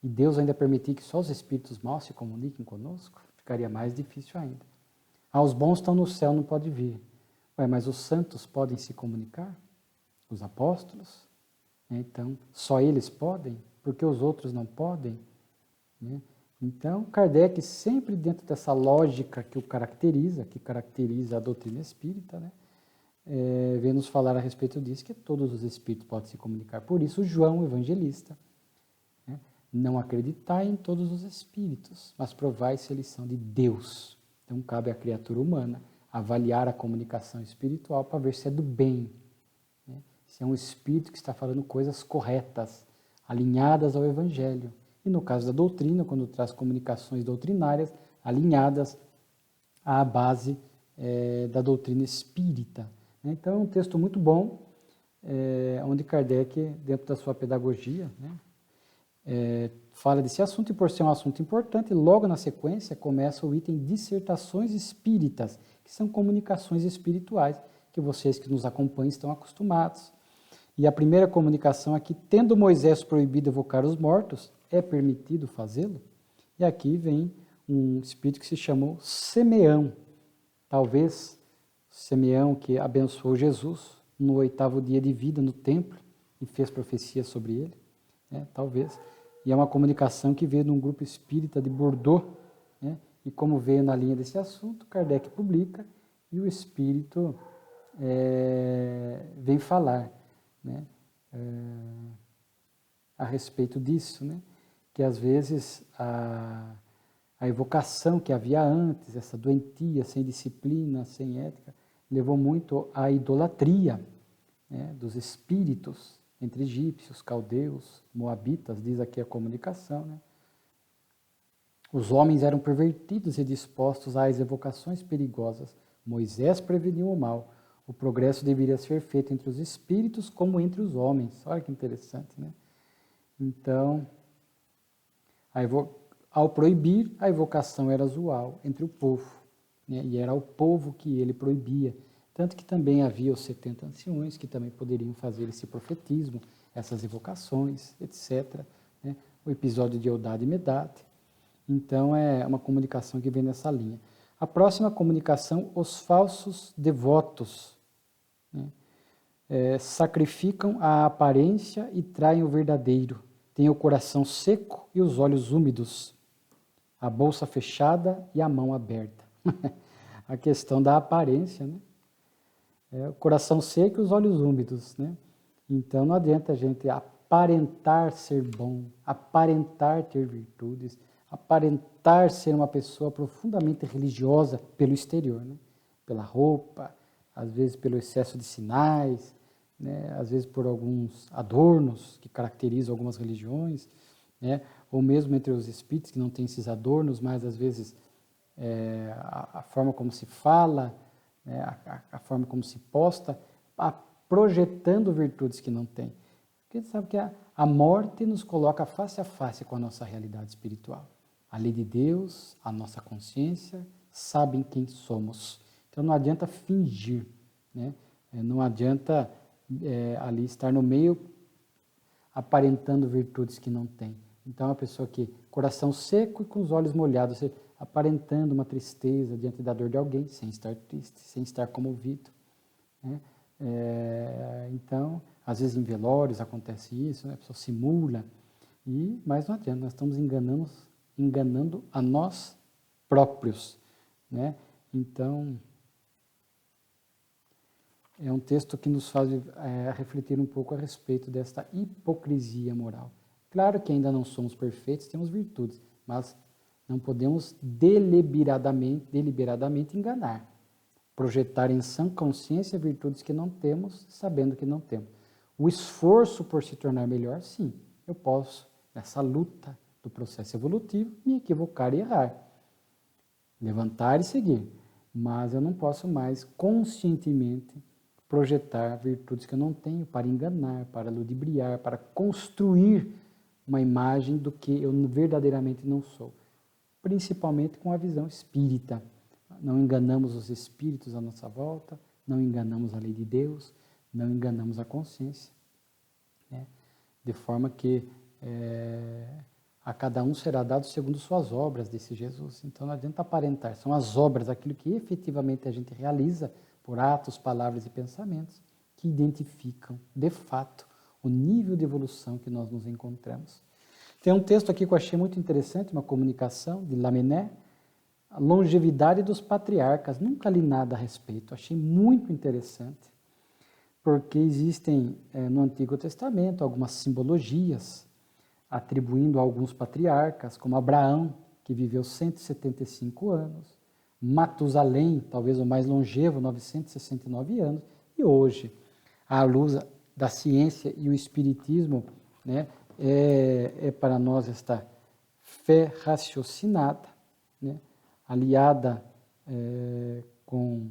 e Deus ainda permitir que só os espíritos maus se comuniquem conosco, ficaria mais difícil ainda. Os bons estão no céu, não pode vir. Mas os santos podem se comunicar? Os apóstolos? Então, só eles podem? Porque os outros não podem? Né? Então, Kardec, sempre dentro dessa lógica que caracteriza a doutrina espírita, né? Vem nos falar a respeito disso, que todos os espíritos podem se comunicar. Por isso, João, o evangelista, né? Não acreditai em todos os espíritos, mas provai se eles são de Deus. Então, cabe à criatura humana avaliar a comunicação espiritual para ver se é do bem, né? Se é um espírito que está falando coisas corretas, alinhadas ao Evangelho. E no caso da doutrina, quando traz comunicações doutrinárias, alinhadas à base da doutrina espírita. Então, é um texto muito bom, onde Kardec, dentro da sua pedagogia, né, fala desse assunto, e por ser um assunto importante, logo na sequência começa o item dissertações espíritas, que são comunicações espirituais, que vocês que nos acompanham estão acostumados. E a primeira comunicação aqui, tendo Moisés proibido evocar os mortos, é permitido fazê-lo? E aqui vem um espírito que se chamou Simeão, talvez Simeão que abençoou Jesus no 8º dia de vida no templo e fez profecia sobre ele, né? Talvez. E é uma comunicação que veio de um grupo espírita de Bordeaux, né? E como veio na linha desse assunto, Kardec publica e o espírito vem falar, né? A respeito disso, né? Que às vezes a evocação que havia antes, essa doentia, sem disciplina, sem ética, levou muito à idolatria, né, dos espíritos entre egípcios, caldeus, moabitas, diz aqui a comunicação, né? Os homens eram pervertidos e dispostos às evocações perigosas. Moisés preveniu o mal. O progresso deveria ser feito entre os espíritos como entre os homens. Olha que interessante, né? Então, ao proibir, a evocação era usual entre o povo, né? E era o povo que ele proibia. Tanto que também havia os 70 anciões que também poderiam fazer esse profetismo, essas evocações, etc., né? O episódio de Eldad e Medad. Então, é uma comunicação que vem nessa linha. A próxima comunicação, os falsos devotos, né? Sacrificam a aparência e traem o verdadeiro. Têm o coração seco e os olhos úmidos, a bolsa fechada e a mão aberta. A questão da aparência, né? O coração seco e os olhos úmidos, né? Então, não adianta a gente aparentar ser bom, aparentar ter virtudes, aparentar ser uma pessoa profundamente religiosa pelo exterior, né? Pela roupa, às vezes pelo excesso de sinais, né? Às vezes por alguns adornos que caracterizam algumas religiões, né? Ou mesmo entre os espíritos que não têm esses adornos, mas às vezes a forma como se fala, né? A forma como se posta, projetando virtudes que não tem. Porque sabe que a morte nos coloca face a face com a nossa realidade espiritual. A lei de Deus, a nossa consciência, sabem quem somos. Então não adianta fingir, né? Não adianta ali estar no meio aparentando virtudes que não tem. Então a pessoa que coração seco e com os olhos molhados, aparentando uma tristeza diante da dor de alguém, sem estar triste, sem estar comovido, né? Então, às vezes em velórios acontece isso, né? A pessoa simula, mas não adianta, nós estamos enganando a nós próprios, né? Então, é um texto que nos faz refletir um pouco a respeito desta hipocrisia moral. Claro que ainda não somos perfeitos, temos virtudes, mas não podemos deliberadamente enganar, projetar em sã consciência virtudes que não temos, sabendo que não temos. O esforço por se tornar melhor, sim, eu posso, nessa luta do processo evolutivo, me equivocar e errar, levantar e seguir, mas eu não posso mais conscientemente projetar virtudes que eu não tenho para enganar, para ludibriar, para construir uma imagem do que eu verdadeiramente não sou, principalmente com a visão espírita. Não enganamos os espíritos à nossa volta, não enganamos a lei de Deus, não enganamos a consciência, né? De forma que a cada um será dado segundo suas obras, disse Jesus. Então não adianta aparentar, são as obras, aquilo que efetivamente a gente realiza por atos, palavras e pensamentos, que identificam, de fato, o nível de evolução que nós nos encontramos. Tem um texto aqui que eu achei muito interessante, uma comunicação de Lamennais, a longevidade dos patriarcas. Nunca li nada a respeito, achei muito interessante, porque existem no Antigo Testamento algumas simbologias atribuindo a alguns patriarcas, como Abraão, que viveu 175 anos, Matusalém, talvez o mais longevo, 969 anos, e hoje, à luz da ciência e o espiritismo, né, para nós esta fé raciocinada, né, aliada com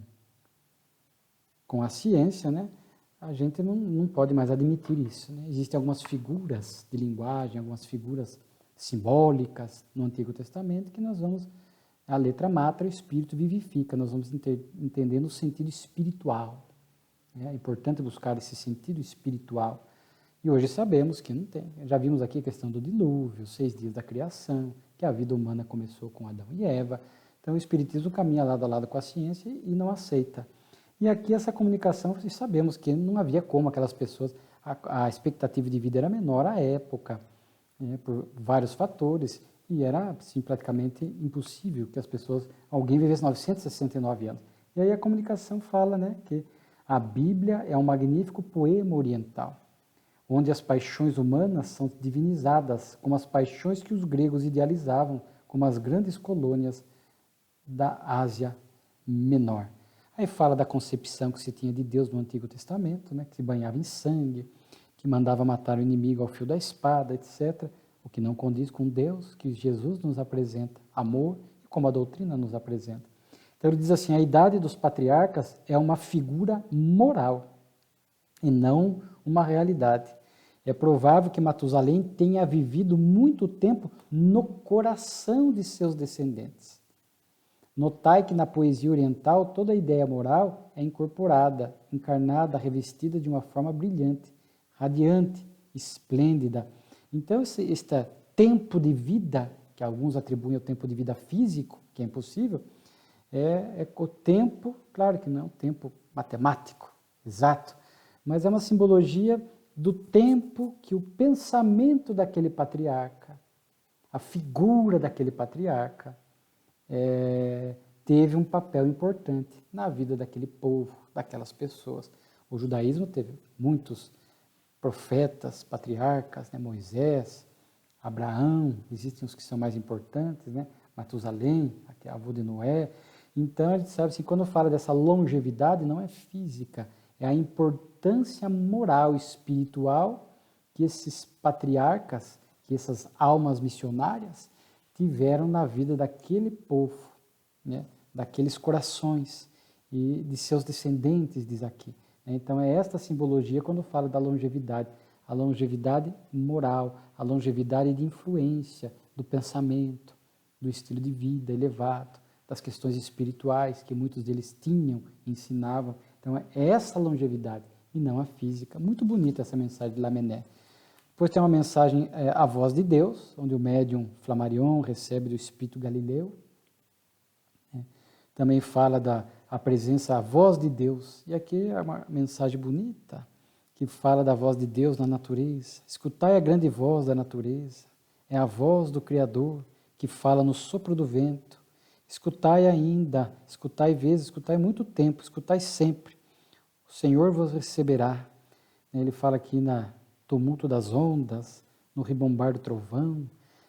a ciência, né, a gente não pode mais admitir isso, né? Existem algumas figuras de linguagem, algumas figuras simbólicas no Antigo Testamento que nós vamos, a letra mata, o Espírito vivifica, nós vamos entender no sentido espiritual. É importante buscar esse sentido espiritual. E hoje sabemos que não tem. Já vimos aqui a questão do dilúvio, 6 dias da criação, que a vida humana começou com Adão e Eva. Então o Espiritismo caminha lado a lado com a ciência e não aceita. E aqui essa comunicação, sabemos que não havia como aquelas pessoas, a expectativa de vida era menor à época, né, por vários fatores, e era assim, praticamente impossível que alguém vivesse 969 anos. E aí a comunicação fala, né, que a Bíblia é um magnífico poema oriental, onde as paixões humanas são divinizadas como as paixões que os gregos idealizavam como as grandes colônias da Ásia Menor. Aí fala da concepção que se tinha de Deus no Antigo Testamento, né, que se banhava em sangue, que mandava matar o inimigo ao fio da espada, etc., o que não condiz com Deus que Jesus nos apresenta, amor, e como a doutrina nos apresenta. Então ele diz assim, a idade dos patriarcas é uma figura moral e não uma realidade. É provável que Matusalém tenha vivido muito tempo no coração de seus descendentes. Notai que na poesia oriental toda a ideia moral é incorporada, encarnada, revestida de uma forma brilhante, radiante, esplêndida. Então este tempo de vida, que alguns atribuem ao tempo de vida físico, que é impossível, é o tempo, claro que não é um tempo matemático, exato, mas é uma simbologia do tempo que o pensamento daquele patriarca, a figura daquele patriarca, teve um papel importante na vida daquele povo, daquelas pessoas. O judaísmo teve muitos profetas, patriarcas, né? Moisés, Abraão, existem os que são mais importantes, né? Matusalém, avô de Noé. Então, a gente sabe assim, quando fala dessa longevidade, não é física, é a importância moral, espiritual que esses patriarcas, que essas almas missionárias tiveram na vida daquele povo, né? Daqueles corações e de seus descendentes, diz aqui. Então, é esta simbologia quando fala da longevidade, a longevidade moral, a longevidade de influência do pensamento, do estilo de vida elevado, das questões espirituais que muitos deles tinham, ensinavam. Então, é essa longevidade e não a física. Muito bonita essa mensagem de Lamennais. Depois tem uma mensagem, A Voz de Deus, onde o médium Flammarion recebe do Espírito Galileu. Também fala da presença, a voz de Deus. E aqui é uma mensagem bonita, que fala da voz de Deus na natureza. Escutai a grande voz da natureza. É a voz do Criador que fala no sopro do vento. Escutai ainda, escutai vezes, escutai muito tempo, escutai sempre. O Senhor vos receberá. Ele fala aqui no tumulto das ondas, no ribombar do trovão.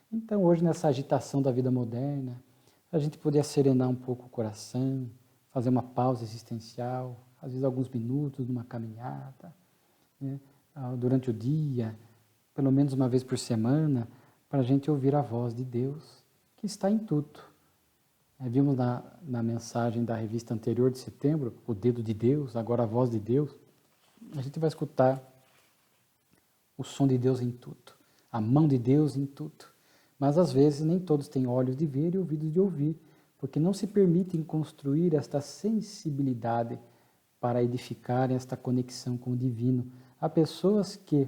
Então, hoje, nessa agitação da vida moderna, a gente poder serenar um pouco o coração, fazer uma pausa existencial, às vezes alguns minutos numa caminhada, né, durante o dia, pelo menos uma vez por semana, para a gente ouvir a voz de Deus, que está em tudo. Vimos na mensagem da revista anterior de setembro, o dedo de Deus, agora a voz de Deus. A gente vai escutar o som de Deus em tudo, a mão de Deus em tudo. Mas às vezes nem todos têm olhos de ver e ouvidos de ouvir, porque não se permitem construir esta sensibilidade para edificar esta conexão com o divino. Há pessoas que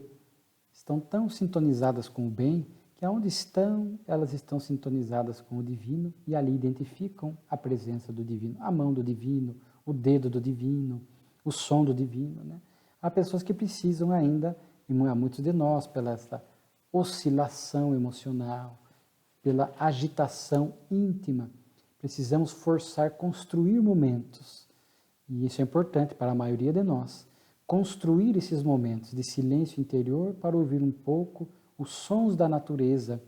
estão tão sintonizadas com o bem, que aonde estão, elas estão sintonizadas com o divino e ali identificam a presença do divino, a mão do divino, o dedo do divino, o som do divino, né? Há pessoas que precisam ainda, e há muitos de nós, pela essa oscilação emocional, pela agitação íntima, precisamos forçar, construir momentos, e isso é importante para a maioria de nós, construir esses momentos de silêncio interior para ouvir um pouco os sons da natureza,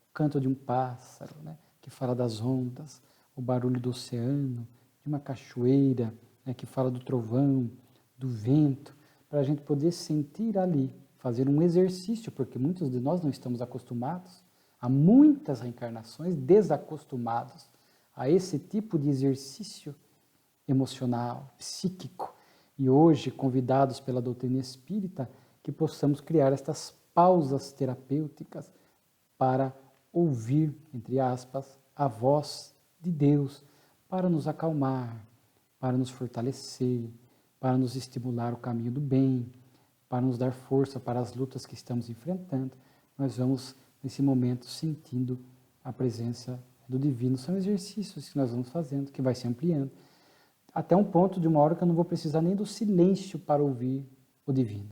o canto de um pássaro, né, que fala das ondas, o barulho do oceano, de uma cachoeira, né, que fala do trovão, do vento, para a gente poder sentir ali, fazer um exercício, porque muitos de nós não estamos acostumados, há muitas reencarnações desacostumados a esse tipo de exercício emocional, psíquico, e hoje, convidados pela doutrina espírita, que possamos criar estas pausas terapêuticas para ouvir, entre aspas, a voz de Deus, para nos acalmar, para nos fortalecer, para nos estimular o caminho do bem, para nos dar força para as lutas que estamos enfrentando. Nós vamos, nesse momento, sentindo a presença do divino. São exercícios que nós vamos fazendo, que vai se ampliando, até um ponto de uma hora que eu não vou precisar nem do silêncio para ouvir o divino.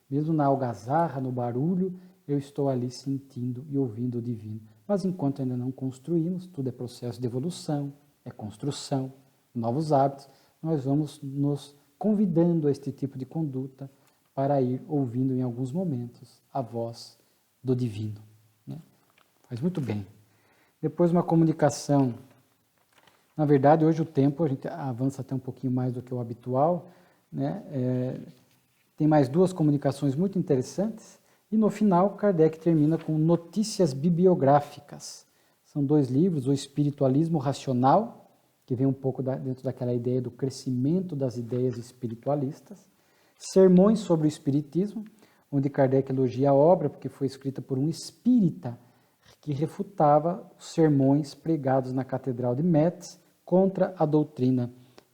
Mesmo na algazarra, no barulho, eu estou ali sentindo e ouvindo o divino. Mas enquanto ainda não construímos, tudo é processo de evolução, é construção, novos hábitos, nós vamos nos convidando a este tipo de conduta para ir ouvindo em alguns momentos a voz do divino, né? Faz muito bem. Depois uma comunicação Na verdade, hoje o tempo, a gente avança até um pouquinho mais do que o habitual, né? Tem mais duas comunicações muito interessantes, e no final Kardec termina com notícias bibliográficas. São 2 livros, o Espiritualismo Racional, que vem um pouco dentro daquela ideia do crescimento das ideias espiritualistas, Sermões sobre o Espiritismo, onde Kardec elogia a obra, porque foi escrita por um espírita que refutava os sermões pregados na Catedral de Metz contra a doutrina,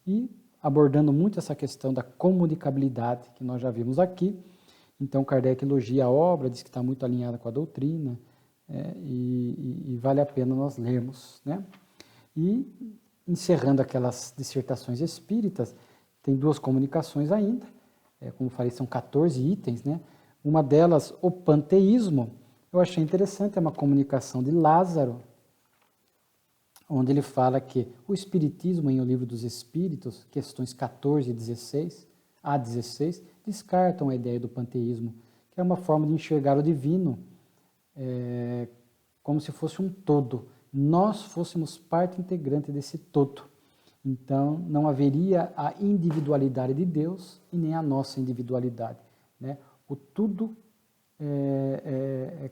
e abordando muito essa questão da comunicabilidade, que nós já vimos aqui. Então Kardec elogia a obra, diz que está muito alinhada com a doutrina, e vale a pena nós lermos, né? E encerrando aquelas dissertações espíritas, tem 2 comunicações ainda, como falei, são 14 itens, né? Uma delas, o panteísmo, eu achei interessante, é uma comunicação de Lázaro, onde ele fala que o Espiritismo, em O Livro dos Espíritos, questões 14 e 16, a 16, descartam a ideia do panteísmo, que é uma forma de enxergar o divino como se fosse um todo. Nós fôssemos parte integrante desse todo. Então, não haveria a individualidade de Deus e nem a nossa individualidade, né? O tudo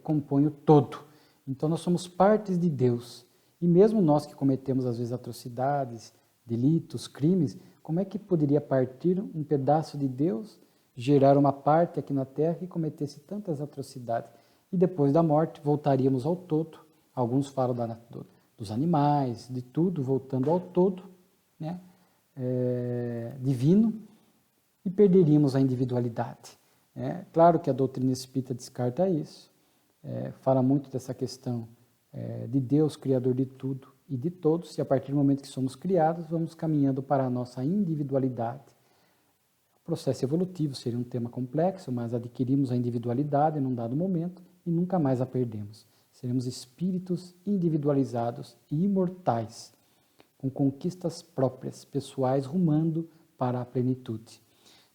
compõe o todo. Então, nós somos partes de Deus. E mesmo nós que cometemos, às vezes, atrocidades, delitos, crimes, como é que poderia partir um pedaço de Deus, gerar uma parte aqui na Terra e cometesse tantas atrocidades? E depois da morte, voltaríamos ao todo. Alguns falam dos animais, de tudo, voltando ao todo, né? Divino, e perderíamos a individualidade. Claro que a doutrina espírita descarta isso, fala muito dessa questão de Deus, Criador de tudo e de todos, e a partir do momento que somos criados, vamos caminhando para a nossa individualidade. O processo evolutivo seria um tema complexo, mas adquirimos a individualidade num dado momento e nunca mais a perdemos. Seremos espíritos individualizados e imortais, com conquistas próprias, pessoais, rumando para a plenitude,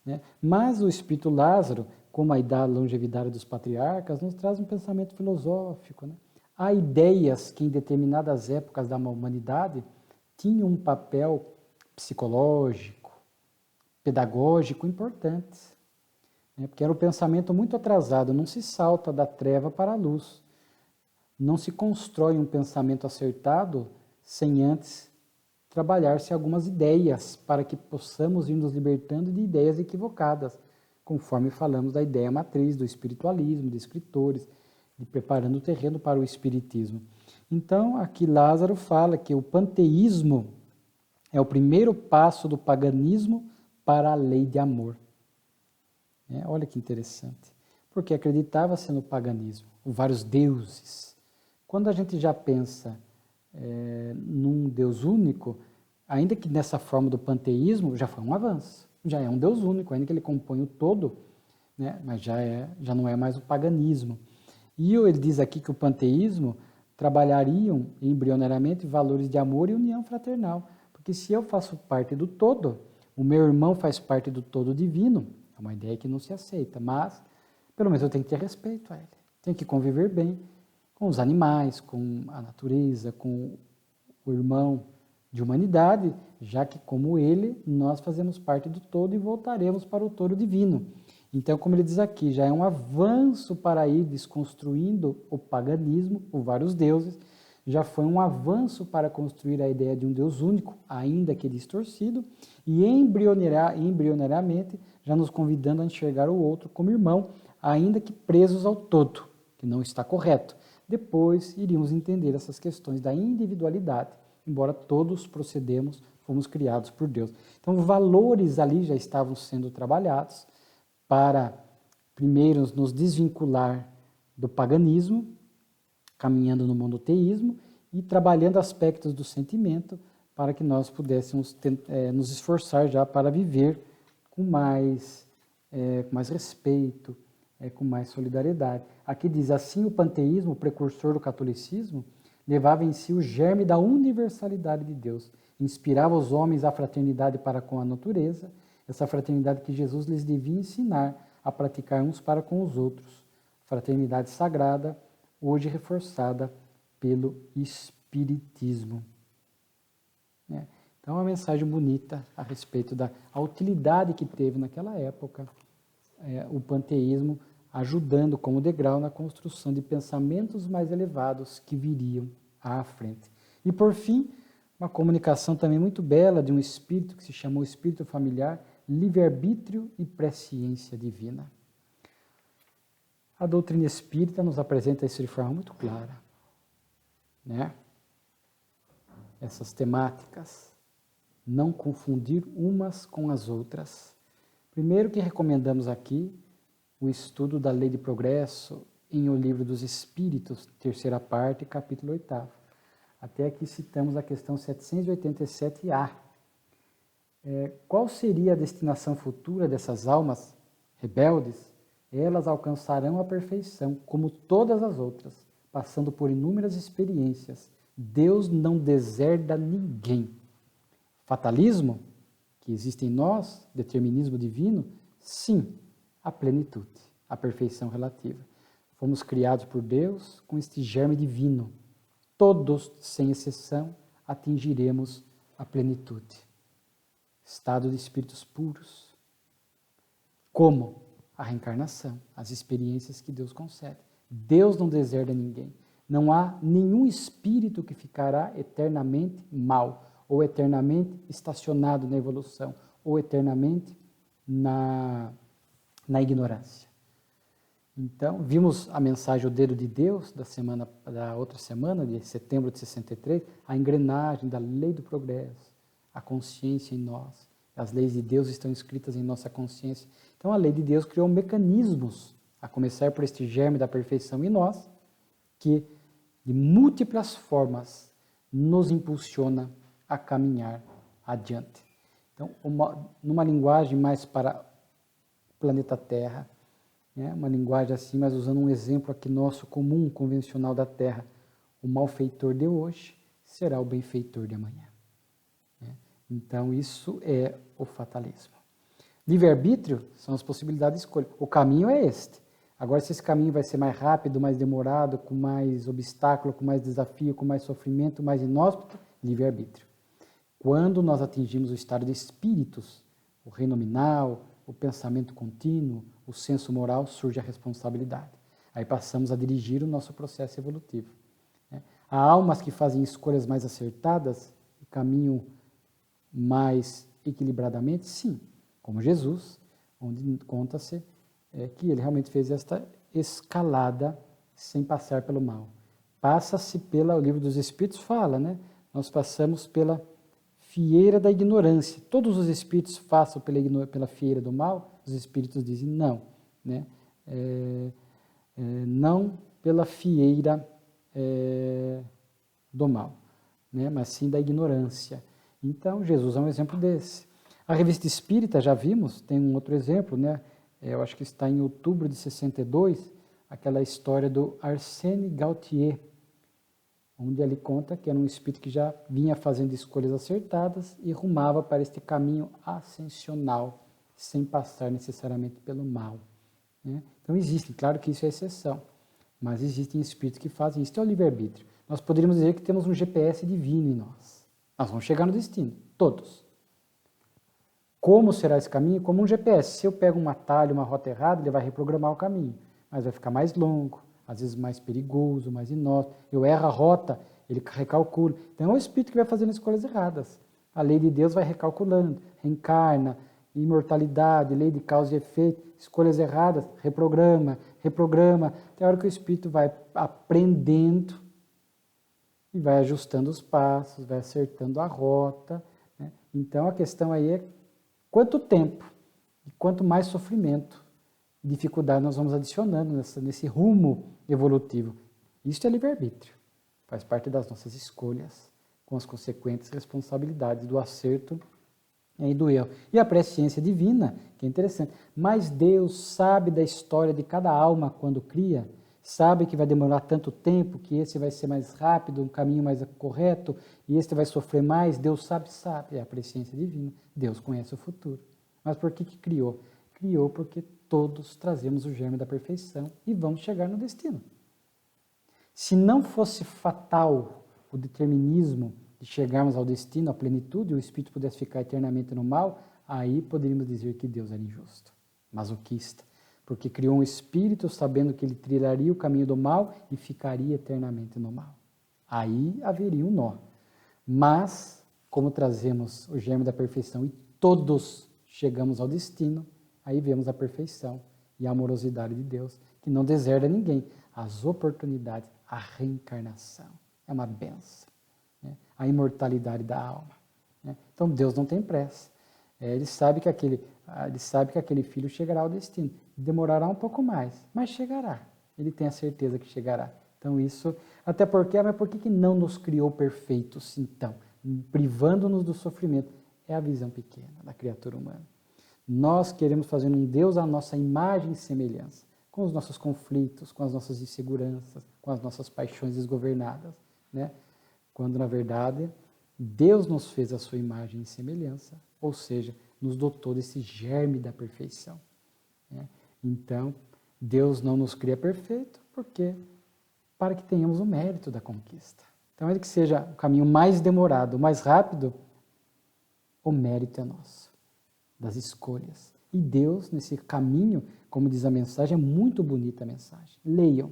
né? Mas o Espírito Lázaro, como a idade longevidade dos patriarcas, nos traz um pensamento filosófico, né? Há ideias que em determinadas épocas da humanidade tinham um papel psicológico, pedagógico importante, né? Porque era um pensamento muito atrasado, não se salta da treva para a luz, não se constrói um pensamento acertado sem antes trabalhar-se algumas ideias para que possamos ir nos libertando de ideias equivocadas, conforme falamos da ideia matriz, do espiritualismo, de escritores, de preparando o terreno para o espiritismo. Então, aqui Lázaro fala que o panteísmo é o primeiro passo do paganismo para a lei de amor. Olha que interessante. Porque acreditava-se no paganismo, vários deuses. Quando a gente já pensa num Deus único, ainda que nessa forma do panteísmo, já foi um avanço. Já é um Deus único, ainda que ele compõe o todo, né? Mas já não é mais o paganismo. E ele diz aqui que o panteísmo trabalhariam embrionariamente valores de amor e união fraternal. Porque se eu faço parte do todo, o meu irmão faz parte do todo divino, é uma ideia que não se aceita, mas pelo menos eu tenho que ter respeito a ele. Tenho que conviver bem com os animais, com a natureza, com o irmão de humanidade, já que, como ele, nós fazemos parte do todo e voltaremos para o todo divino. Então, como ele diz aqui, já é um avanço para ir desconstruindo o paganismo, os vários deuses, já foi um avanço para construir a ideia de um Deus único, ainda que distorcido, e embrionariamente já nos convidando a enxergar o outro como irmão, ainda que presos ao todo, que não está correto. Depois iríamos entender essas questões da individualidade, embora todos fomos criados por Deus. Então, valores ali já estavam sendo trabalhados para, primeiro, nos desvincular do paganismo, caminhando no monoteísmo e trabalhando aspectos do sentimento para que nós pudéssemos nos esforçar já para viver com mais respeito, com mais solidariedade. Aqui diz assim: o panteísmo, o precursor do catolicismo, levava em si o germe da universalidade de Deus, inspirava os homens à fraternidade para com a natureza, essa fraternidade que Jesus lhes devia ensinar a praticar uns para com os outros, fraternidade sagrada, hoje reforçada pelo Espiritismo. né? Então, é uma mensagem bonita a respeito da utilidade que teve naquela época o panteísmo, ajudando como degrau na construção de pensamentos mais elevados que viriam à frente. E, por fim, uma comunicação também muito bela de um espírito que se chamou espírito familiar, livre-arbítrio e presciência divina. A doutrina espírita nos apresenta isso de forma muito clara, né? Essas temáticas, não confundir umas com as outras. Primeiro que recomendamos aqui o estudo da Lei de Progresso em O Livro dos Espíritos, terceira parte, capítulo 8º. Até aqui citamos a questão 787A. Qual seria a destinação futura dessas almas rebeldes? Elas alcançarão a perfeição, como todas as outras, passando por inúmeras experiências. Deus não deserda ninguém. Fatalismo, que existe em nós, determinismo divino, sim, a plenitude, a perfeição relativa. Fomos criados por Deus com este germe divino. Todos, sem exceção, atingiremos a plenitude. Estado de espíritos puros. Como? A reencarnação, as experiências que Deus concede. Deus não deserda ninguém. Não há nenhum espírito que ficará eternamente mal, ou eternamente estacionado na evolução, ou eternamente na ignorância. Então, vimos a mensagem O Dedo de Deus, da outra semana, de setembro de 63, a engrenagem da lei do progresso, a consciência em nós. As leis de Deus estão escritas em nossa consciência. Então, a lei de Deus criou mecanismos, a começar por este germe da perfeição em nós, que, de múltiplas formas, nos impulsiona a caminhar adiante. Então, numa linguagem mais para o planeta Terra, né, uma linguagem assim, mas usando um exemplo aqui nosso, comum, convencional da Terra, o malfeitor de hoje será o benfeitor de amanhã. Então, isso é o fatalismo. Livre-arbítrio são as possibilidades de escolha. O caminho é este. Agora, se esse caminho vai ser mais rápido, mais demorado, com mais obstáculo, com mais desafio, com mais sofrimento, mais inóspito, livre-arbítrio. Quando nós atingimos o estado de espíritos, o reino nominal, o pensamento contínuo, o senso moral, surge a responsabilidade. Aí passamos a dirigir o nosso processo evolutivo. Há almas que fazem escolhas mais acertadas e caminham mais equilibradamente, sim, como Jesus, onde conta-se que ele realmente fez esta escalada sem passar pelo mal. Passa-se o livro dos Espíritos fala, né? Nós passamos pela fieira da ignorância. Todos os espíritos passam pela fieira do mal, os espíritos dizem não, né? Não pela fieira do mal, né? Mas sim da ignorância. Então, Jesus é um exemplo desse. A Revista Espírita, já vimos, tem um outro exemplo, né? Eu acho que está em outubro de 62, aquela história do Arsène Gautier, onde ele conta que era um espírito que já vinha fazendo escolhas acertadas e rumava para este caminho ascensional, sem passar necessariamente pelo mal, né? Então, existe, claro que isso é exceção, mas existem espíritos que fazem isso. Isso é o livre-arbítrio. Nós poderíamos dizer que temos um GPS divino em nós. Nós vamos chegar no destino, todos. Como será esse caminho? Como um GPS. Se eu pego um atalho, uma rota errada, ele vai reprogramar o caminho, mas vai ficar mais longo, às vezes mais perigoso, mais inóspito. Eu erro a rota, ele recalcula. Então é o espírito que vai fazendo escolhas erradas. A lei de Deus vai recalculando, reencarna, imortalidade, lei de causa e efeito, escolhas erradas, reprograma. Até a hora que o espírito vai aprendendo e vai ajustando os passos, vai acertando a rota, né? Então, a questão aí é quanto tempo e quanto mais sofrimento e dificuldade nós vamos adicionando nesse rumo evolutivo. Isso é livre-arbítrio, faz parte das nossas escolhas, com as consequentes responsabilidades do acerto e do erro. E a presciência divina, que é interessante, mas Deus sabe da história de cada alma quando cria, sabe que vai demorar tanto tempo, que esse vai ser mais rápido, um caminho mais correto, e esse vai sofrer mais. Deus sabe, é a presciência divina. Deus conhece o futuro. Mas por que criou? Criou porque todos trazemos o germe da perfeição e vamos chegar no destino. Se não fosse fatal o determinismo de chegarmos ao destino, à plenitude, e o espírito pudesse ficar eternamente no mal, aí poderíamos dizer que Deus era injusto, masoquista, porque criou um espírito sabendo que ele trilharia o caminho do mal e ficaria eternamente no mal. Aí haveria um nó. Mas, como trazemos o germe da perfeição e todos chegamos ao destino, aí vemos a perfeição e a amorosidade de Deus, que não deserta ninguém. As oportunidades, a reencarnação, é uma benção, né? A imortalidade da alma, né? Então Deus não tem pressa. Ele sabe que aquele filho chegará ao destino. Demorará um pouco mais, mas chegará. Ele tem a certeza que chegará. Então isso, até porque, mas por que não nos criou perfeitos, então? Privando-nos do sofrimento. É a visão pequena da criatura humana. Nós queremos fazer um Deus à nossa imagem e semelhança, com os nossos conflitos, com as nossas inseguranças, com as nossas paixões desgovernadas, né? Quando, na verdade, Deus nos fez a sua imagem e semelhança, ou seja, nos dotou desse germe da perfeição, né? Então, Deus não nos cria perfeito, porque para que tenhamos o mérito da conquista. Então, ainda que seja o caminho mais demorado, mais rápido, o mérito é nosso, das escolhas. E Deus, nesse caminho, como diz a mensagem, é muito bonita a mensagem. Leiam.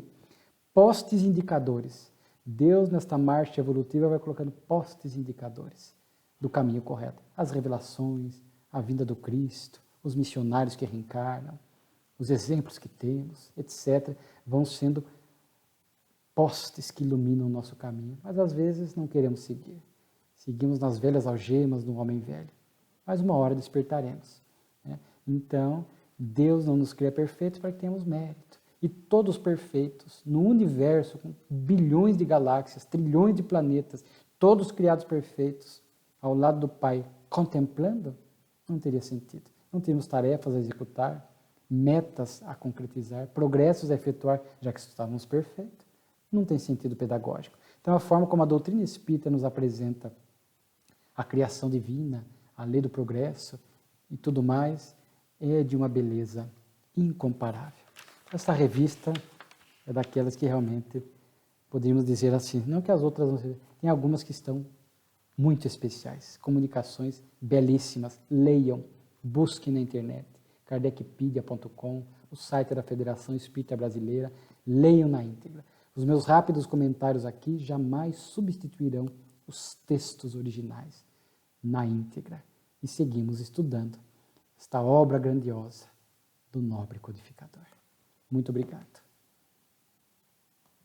Postes indicadores. Deus, nesta marcha evolutiva, vai colocando postes indicadores do caminho correto. As revelações, a vinda do Cristo, os missionários que reencarnam, os exemplos que temos, etc., vão sendo postes que iluminam o nosso caminho. Mas, às vezes, não queremos seguir. Seguimos nas velhas algemas do homem velho. Mas uma hora despertaremos, né? Então, Deus não nos cria perfeitos para que tenhamos mérito. E todos perfeitos, no universo, com bilhões de galáxias, trilhões de planetas, todos criados perfeitos, ao lado do Pai, contemplando, não teria sentido. Não teríamos tarefas a executar, metas a concretizar, progressos a efetuar, já que estávamos perfeitos. Não tem sentido pedagógico. Então, a forma como a doutrina espírita nos apresenta a criação divina, a lei do progresso e tudo mais, é de uma beleza incomparável. Essa revista é daquelas que realmente poderíamos dizer assim, não que as outras não sejam, tem algumas que estão muito especiais, comunicações belíssimas, leiam, busquem na internet, kardecpedia.com, o site da Federação Espírita Brasileira, leiam na íntegra. Os meus rápidos comentários aqui jamais substituirão os textos originais na íntegra. E seguimos estudando esta obra grandiosa do nobre codificador. Muito obrigado.